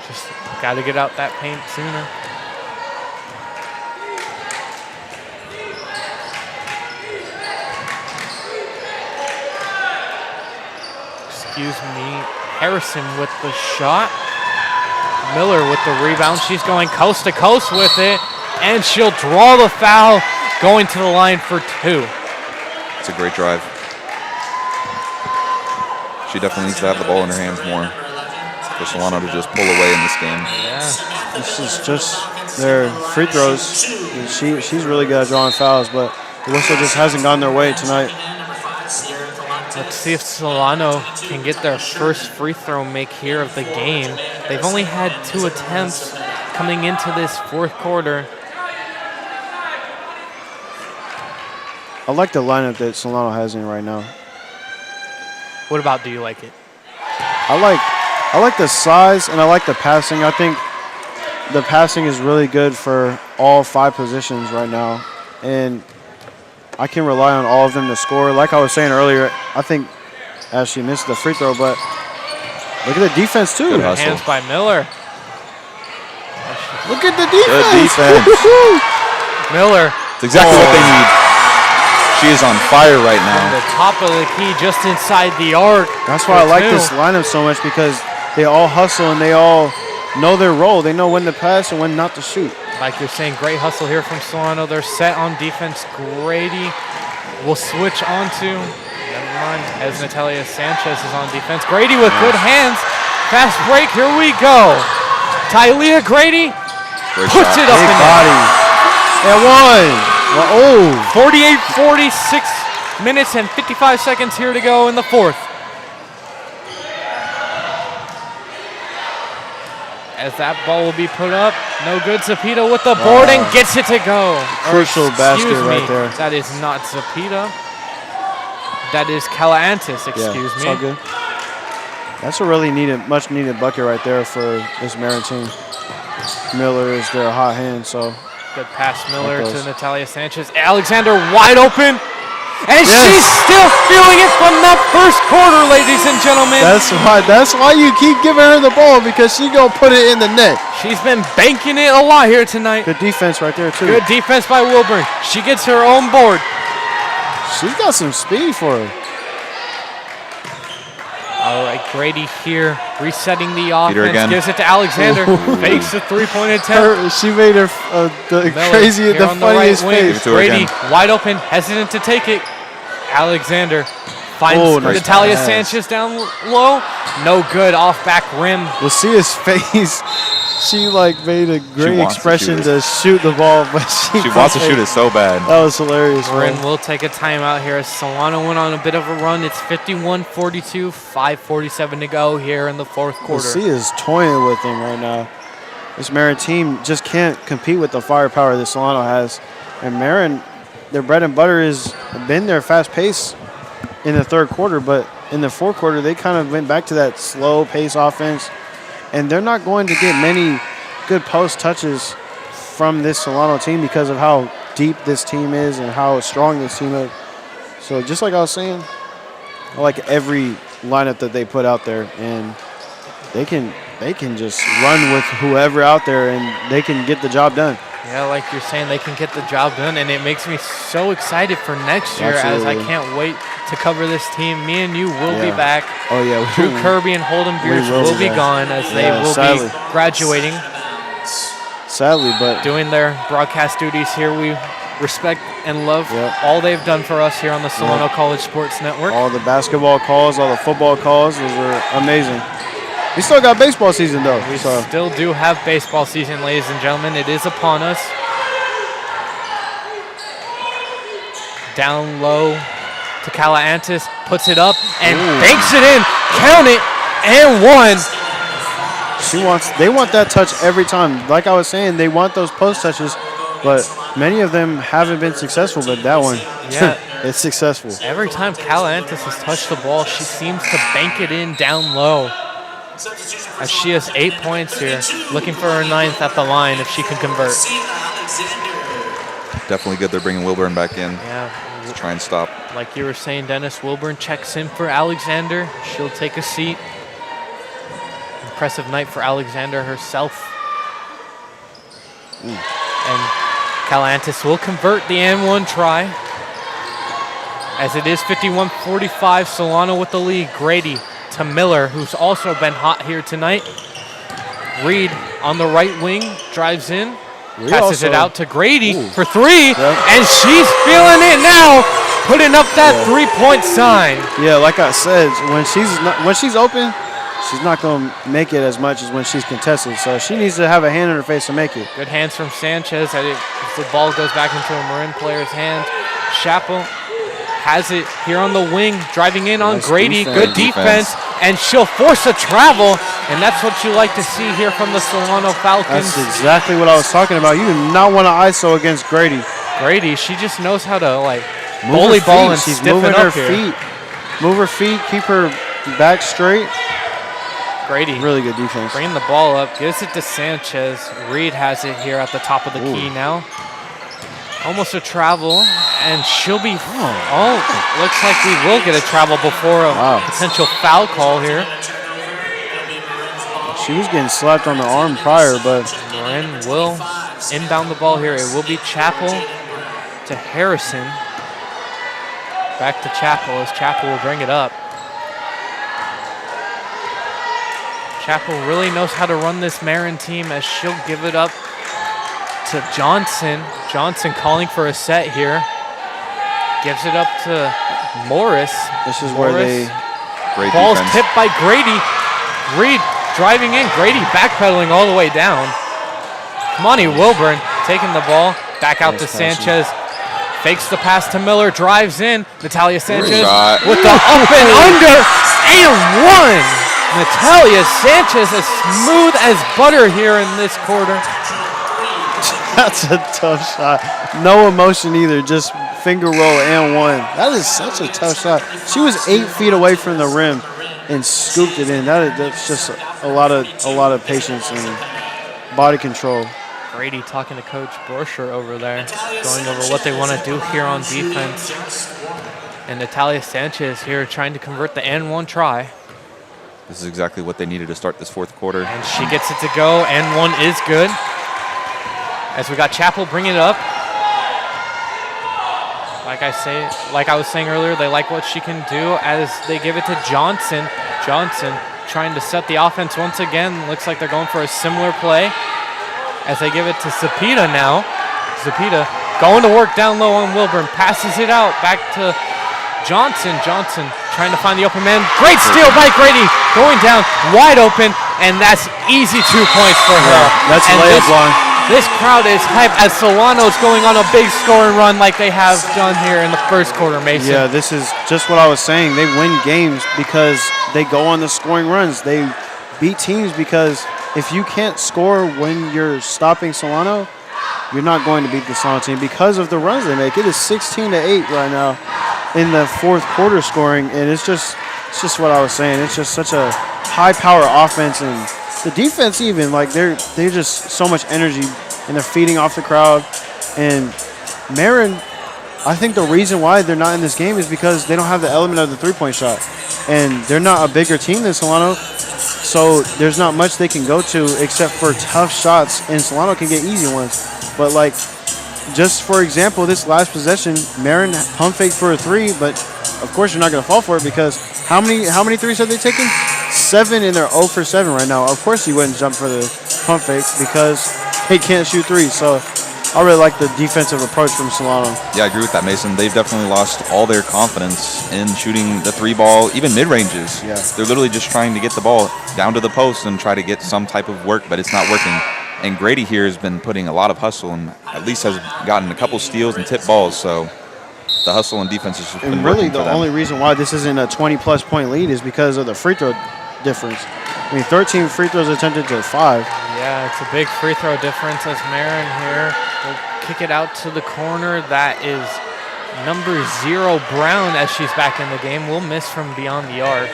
Just got to get out that paint sooner. Excuse me. Harrison with the shot. Miller with the rebound. She's going coast to coast with it, and she'll draw the foul, going to the line for 2. It's a great drive. She definitely needs to have the ball in her hands more for Solano to just pull away in this game. Yeah. This is just their free throws. She's really good at drawing fouls, but the whistle just hasn't gone their way tonight. Let's see if Solano can get their first free throw make here of the game. They've only had 2 attempts coming into this fourth quarter. I like the lineup that Solano has in right now. What about do you like it? I like the size and I like the passing. I think the passing is really good for all 5 positions right now. And I can rely on all of them to score. Like I was saying earlier, I think Ashley missed the free throw, but look at the defense too. Good hands by Miller. Look at the defense. Good defense. Miller. It's exactly what they need. She is on fire right now. From the top of the key, just inside the arc. That's why I like this lineup so much because they all hustle and they all know their role. They know when to pass and when not to shoot. Like you're saying, great hustle here from Solano. They're set on defense. Grady will switch onto, never mind, as Natalia Sanchez is on defense. Grady with good hands. Fast break, here we go. Tylea Grady puts it up in body. And one. Oh. 48-46 minutes and 55 seconds here to go in the fourth. As that ball will be put up, no good. Zapita with the board and gets it to go. Crucial basket right there. That is not Zapita. That is Calaantis, excuse me. It's all good. That's a really much needed bucket right there for this Marin team. Miller is their hot hand, so. Good pass, Miller to Natalia Sanchez. Alexander wide open. And she's still feeling it from that first quarter, ladies and gentlemen. That's why you keep giving her the ball, because she gonna put it in the net. She's been banking it a lot here tonight. Good defense right there, too. Good defense by Wilburn. She gets her own board. She's got some speed for her. All right, Grady here, resetting the offense. again. Gives it to Alexander. Fakes the three-point attempt. She made her the craziest, the funniest face. Grady wide open, hesitant to take it. Alexander finds nice Natalia pass. Sanchez down low. No good, off back rim. We'll see his face. She made a great expression to shoot the ball, but she wants to shoot it so bad. That was hilarious. Marin will take a timeout here as Solano went on a bit of a run. It's 51-42, 5:47 to go here in the fourth quarter. We'll see is toying with them right now. This Marin team just can't compete with the firepower that Solano has. And Marin, their bread and butter has been their fast pace in the third quarter, but in the fourth quarter, they kind of went back to that slow pace offense. And they're not going to get many good post touches from this Solano team because of how deep this team is and how strong this team is. So just like I was saying, I like every lineup that they put out there, and they can just run with whoever out there and they can get the job done. Yeah, like you're saying, they can get the job done, and it makes me so excited for next year. Absolutely. As I can't wait to cover this team. Me and you will be back. Oh, yeah. Drew Kirby and Holden Beers will be gone as they will sadly. be graduating. Sadly, but doing their broadcast duties here. We respect and love all they've done for us here on the Solano College Sports Network. All the basketball calls, all the football calls, those were amazing. We still got baseball season, though. We still do have baseball season, ladies and gentlemen. It is upon us. Down low to Calaantis, puts it up and banks it in. Count it, and one. They want that touch every time. Like I was saying, they want those post touches, but many of them haven't been successful, but that one, it's successful. Every time Calaantis has touched the ball, she seems to bank it in down low. As she has 8 points here, looking for her 9th at the line if she can convert. Definitely good they're bringing Wilburn back in. Yeah. To try and stop. Like you were saying, Dennis, Wilburn checks in for Alexander. She'll take a seat. Impressive night for Alexander herself. And Calaantis will convert the N1 try. As it is 51-45, Solano with the lead. Grady to Miller, who's also been hot here tonight. Reed on the right wing, drives in, passes it out to Grady for three, and she's feeling it now, putting up that three-point sign. Yeah, like I said, when she's open, she's not going to make it as much as when she's contested, so she needs to have a hand in her face to make it. Good hands from Sanchez. As the ball goes back into a Marin player's hands. Chappell has it here on the wing, driving in on Grady. Good defense, and she'll force a travel, and that's what you like to see here from the Solano Falcons. That's exactly what I was talking about. You do not want to ISO against Grady. Grady, she just knows how to bully ball and she's stiffen moving up her feet. Move her feet, keep her back straight. Grady, really good defense. Bringing the ball up, gives it to Sanchez. Reed has it here at the top of the key now. Almost a travel, and she'll be. Looks like we will get a travel before a potential foul call here. She was getting slapped on the arm prior, but Marin will inbound the ball here. It will be Chappell to Harrison. Back to Chappell as Chappell will bring it up. Chappell really knows how to run this Marin team as she'll give it up to Johnson. Johnson calling for a set here. Gives it up to Morris. This is where Great ball's defense. tipped by Grady. Reed driving in. Grady backpedaling all the way down. Kamani Wilburn taking the ball. Back out to Sanchez. Fakes the pass to Miller. Drives in. Natalia Sanchez with the up and under. And one. Natalia Sanchez as smooth as butter here in this quarter. That's a tough shot. No emotion either, just finger roll and one. That is such a tough shot. She was 8 feet away from the rim and scooped it in. That's just a lot of patience and body control. Grady talking to Coach Borscher over there, going over what they want to do here on defense. And Natalia Sanchez here trying to convert the and one try. This is exactly what they needed to start this fourth quarter. And she gets it to go, and one is good. As we got Chappell bringing it up. Like I was saying earlier, they like what she can do as they give it to Johnson. Johnson trying to set the offense once again. Looks like they're going for a similar play as they give it to Zepeda now. Zepeda going to work down low on Wilburn. Passes it out back to Johnson. Johnson trying to find the open man. Great steal by Grady. Going down wide open, and that's easy 2 points for her. That's a layup line. This crowd is hyped as Solano's going on a big scoring run like they have done here in the first quarter, Mason. Yeah, this is just what I was saying. They win games because they go on the scoring runs. They beat teams because if you can't score when you're stopping Solano, you're not going to beat the Solano team because of the runs they make. It is 16-8 right now in the fourth quarter scoring, and it's just what I was saying. It's just such a high-power offense, and the defense even, like, they're just so much energy, and they're feeding off the crowd. And Marin, I think the reason why they're not in this game is because they don't have the element of the three-point shot, and they're not a bigger team than Solano, so there's not much they can go to except for tough shots, and Solano can get easy ones. But, like, just for example, this last possession, Marin pump fake for a three, but of course you're not going to fall for it because how many threes have they taken? 7, and they're 0 for 7 right now. Of course you wouldn't jump for the pump fake because they can't shoot threes. So I really like the defensive approach from Solano. Yeah, I agree with that, Mason. They've definitely lost all their confidence in shooting the three ball, even mid-ranges. Yeah. They're literally just trying to get the ball down to the post and try to get some type of work, but it's not working. And Grady here has been putting a lot of hustle and at least has gotten a couple steals and tip balls. So the hustle and defense has just been And really working for the them. only reason why this isn't a 20-plus point lead is because of the free throw difference. I mean, 13 free throws attempted to 5. Yeah, it's a big free throw difference as Marin here will kick it out to the corner. That is number 0, Brown, as she's back in the game. Will miss from beyond the arc.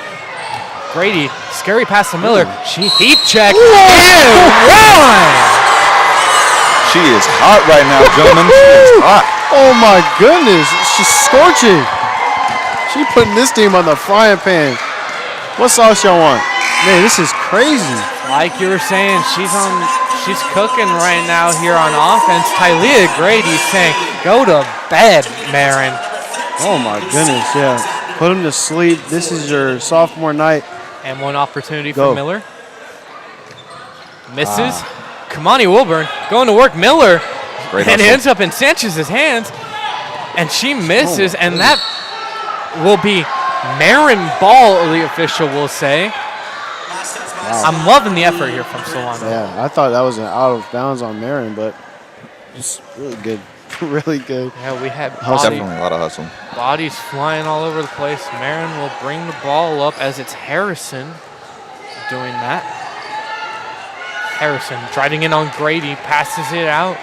Grady, scary pass to Miller. She heat check and one! She is hot right now, gentlemen. She is hot. Oh my goodness, she's scorching. She putting this team on the frying pan. What sauce y'all want? Man, this is crazy. Like you were saying, she's cooking right now here on offense. Tylia Grady saying, go to bed, Marin. Oh my goodness, yeah. Put him to sleep. This is your sophomore night. And one opportunity Go. for Miller. Misses. Kamani Wilburn going to work Miller. Great and hustle. ends up in Sanchez's hands. And she misses, and that will be Marin ball, the official will say. Wow. I'm loving the effort here from Solano. Yeah, I thought that was an out of bounds on Marin, but it's really good. Really good. Yeah, we had Definitely a lot of hustle. bodies flying all over the place. Marin will bring the ball up as it's Harrison doing that. Harrison driving in on Grady, passes it out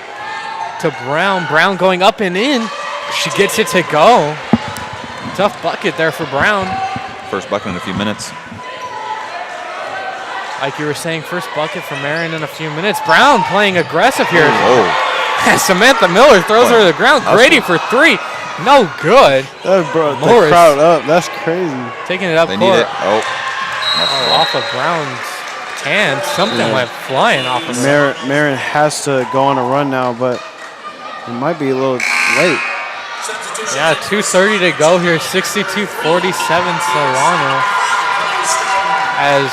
to Brown. Brown going up and in. She gets it to go. Tough bucket there for Brown. First bucket in a few minutes. Like you were saying, first bucket for Marin in a few minutes. Brown playing aggressive here. Oh. Samantha Miller throws her to the ground. Grady for 3. No good. That brought the Morris crowd up. That's crazy. taking it up They court. need it. Oh. Off of Brown's hand. Something went flying off of her. Marin has to go on a run now, but it might be a little late. Yeah, 2:30 to go here. 62-47 Solano. As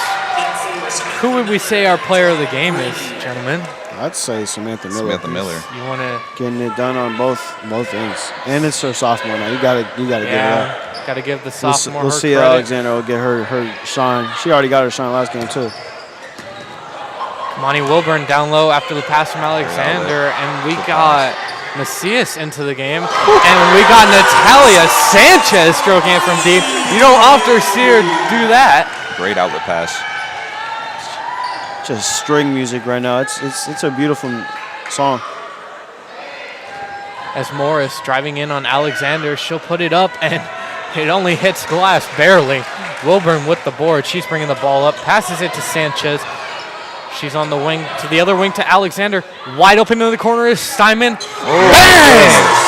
who would we say our player of the game is, gentlemen? I'd say Samantha Miller. Samantha Miller. You want to? Getting it done on both ends, and it's her sophomore now. You gotta give it up. Got to give the sophomore We'll her see. credit. Alexander will get her shine. She already got her shine last game too. Monty Wilburn down low after the pass from Alexander, and we got Macias into the game, and we got Natalia Sanchez stroking it from deep. You don't often see her do that. Great outlet pass. Just string music right now. It's a beautiful song. As Morris driving in on Alexander, she'll put it up, and it only hits glass barely. Wilburn with the board. She's bringing the ball up, passes it to Sanchez. She's on the wing to the other wing to Alexander. Wide open in the corner is Steinman. Oh, Bang!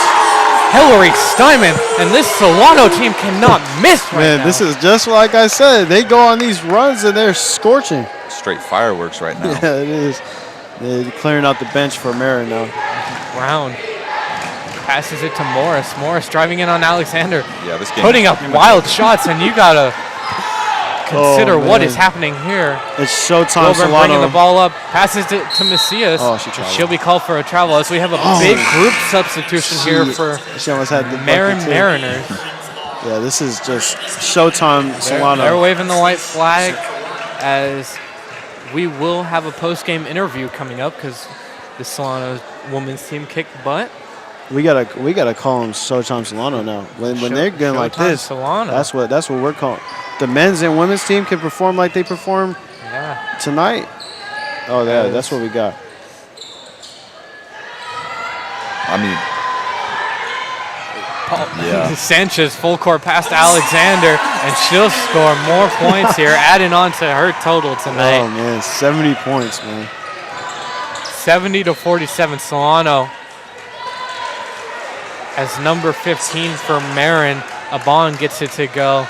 Hillary Steinman, and this Solano team cannot miss right now. Man, this is just like I said. They go on these runs and they're scorching. Straight fireworks right now. Yeah, it is. They're clearing out the bench for Marin now. Brown passes it to Morris. Morris driving in on Alexander. Yeah, this game putting up wild shots, and you gotta consider what is happening here. It's showtime. Wilburn Solano bringing the ball up, passes it to Macias. Oh, she traveled. She'll be called for a travel as we have a big group substitution here for she almost had the Marin bucket, too. Mariners. Yeah, this is just showtime. Solano. They're waving the white flag as we will have a post-game interview coming up because the Solano women's team kicked butt. We gotta call them Showtime Solano now. When they're getting like Showtime this, Solano. that's what we're calling. The men's and women's team can perform like they performed tonight. Oh yeah, that's what we got. I mean, yeah. Sanchez full court pass to Alexander, and she'll score more points here, adding on to her total tonight. Oh man, 70 points, man. 70-47 Solano. As number 15 for Marin, Abon gets it to go.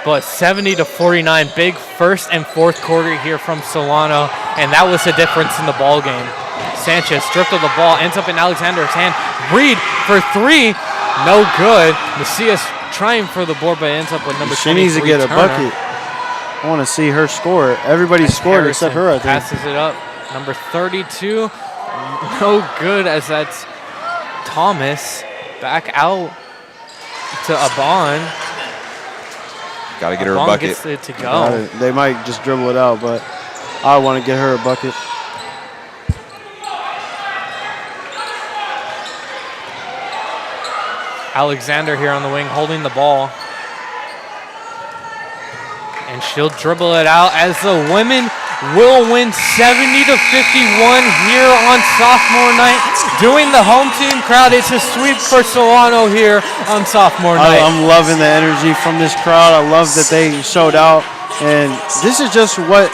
But 70-49, big first and fourth quarter here from Solano, and that was the difference in the ball game. Sanchez stripped of the ball, ends up in Alexander's hand. Reed for three, no good. Macias trying for the board, but ends up with number 23. She needs to get a Turner. bucket. I want to see her score. Everybody scored except her, I think. Passes it up. Number 32, no good as that's Thomas. Back out to Abon. Got to get her a Abon bucket. gets it to go. They might just dribble it out, but I want to get her a bucket. Alexander here on the wing holding the ball. And she'll dribble it out as the women will win 70-51 here on sophomore night. Doing the home team crowd, it's a sweep for Solano here on sophomore night. I'm loving the energy from this crowd. I love that they showed out. And this is just what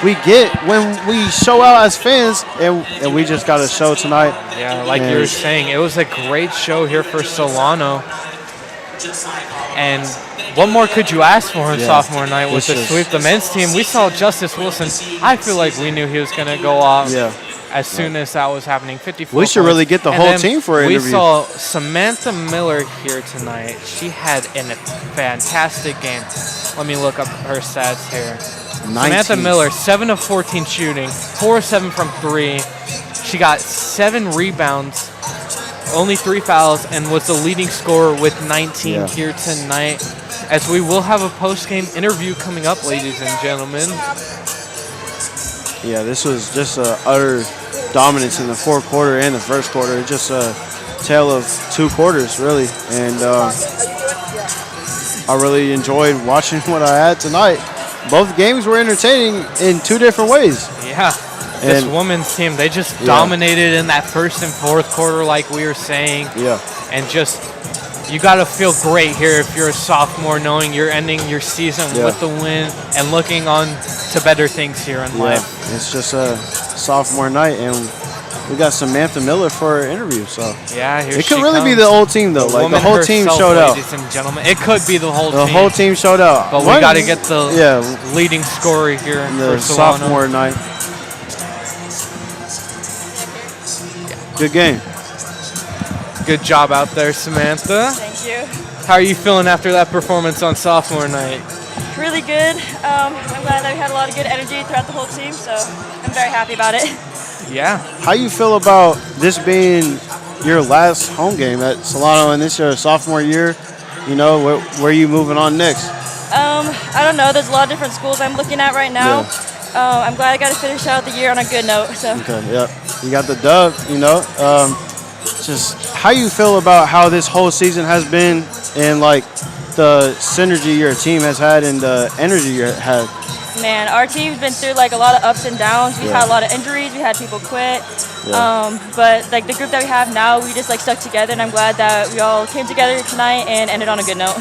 we get when we show out as fans, and we just got a show tonight. Yeah, like you were saying, it was a great show here for Solano. And what more could you ask for on sophomore night with the sweep? The men's team, we saw Justice Wilson. I feel like we knew he was going to go off as soon as that was happening. 54 We should really get the whole team for an interview. We saw Samantha Miller here tonight. She had a fantastic game. Let me look up her stats here. 19. Samantha Miller, 7 of 14 shooting, 4 of 7 from 3. She got 7 rebounds, only 3 fouls, and was the leading scorer with 19 here tonight. As we will have a post-game interview coming up, ladies and gentlemen. Yeah, this was just utter dominance in the fourth quarter and the first quarter. Just a tale of two quarters, really. And I really enjoyed watching what I had tonight. Both games were entertaining in two different ways. Yeah. This women's team, they just dominated in that first and fourth quarter, like we were saying. Yeah. And just, you got to feel great here if you're a sophomore, knowing you're ending your season with the win and looking on to better things here in life. It's just a sophomore night, and we got Samantha Miller for our interview. So yeah, here it she could really comes. be the old team, though. Like the whole team herself, showed out. Ladies and gentlemen, it could be the whole team. The whole team showed out. But we got to get the leading scorer here the for Solano. sophomore night. Good game. Good job out there, Samantha. Thank you. How are you feeling after that performance on sophomore night? Really good. I'm glad that we had a lot of good energy throughout the whole team, so I'm very happy about it. Yeah. How you feel about this being your last home game at Solano and this your sophomore year? You know, where are you moving on next? I don't know. There's a lot of different schools I'm looking at right now. I'm glad I got to finish out the year on a good note. So. Okay, yeah. You got the dub, you know. Just how you feel about how this whole season has been and, like, the synergy your team has had and the energy you had? Man, our team's been through, like, a lot of ups and downs. We've had a lot of injuries. We had people quit. But, like, the group that we have now, we just, like, stuck together, and I'm glad that we all came together tonight and ended on a good note.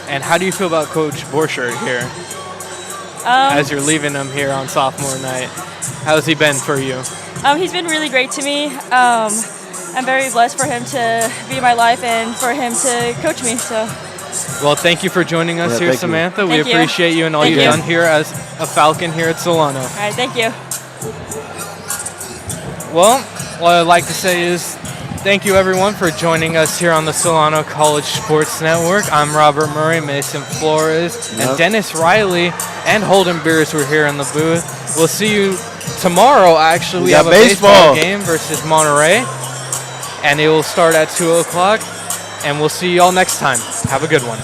And how do you feel about Coach Borchert here as you're leaving him here on sophomore night? How's he been for you? He's been really great to me. I'm very blessed for him to be in my life and for him to coach me. So. Well, thank you for joining us here, Samantha. We appreciate you and all you've done here as a Falcon here at Solano. All right, thank you. Well, what I'd like to say is thank you, everyone, for joining us here on the Solano College Sports Network. I'm Robert Murray, Mason Flores, and Dennis Riley and Holden Beers were here in the booth. We'll see you tomorrow, actually. We have a baseball game versus Monterey, and it will start at 2 o'clock, and we'll see you all next time. Have a good one.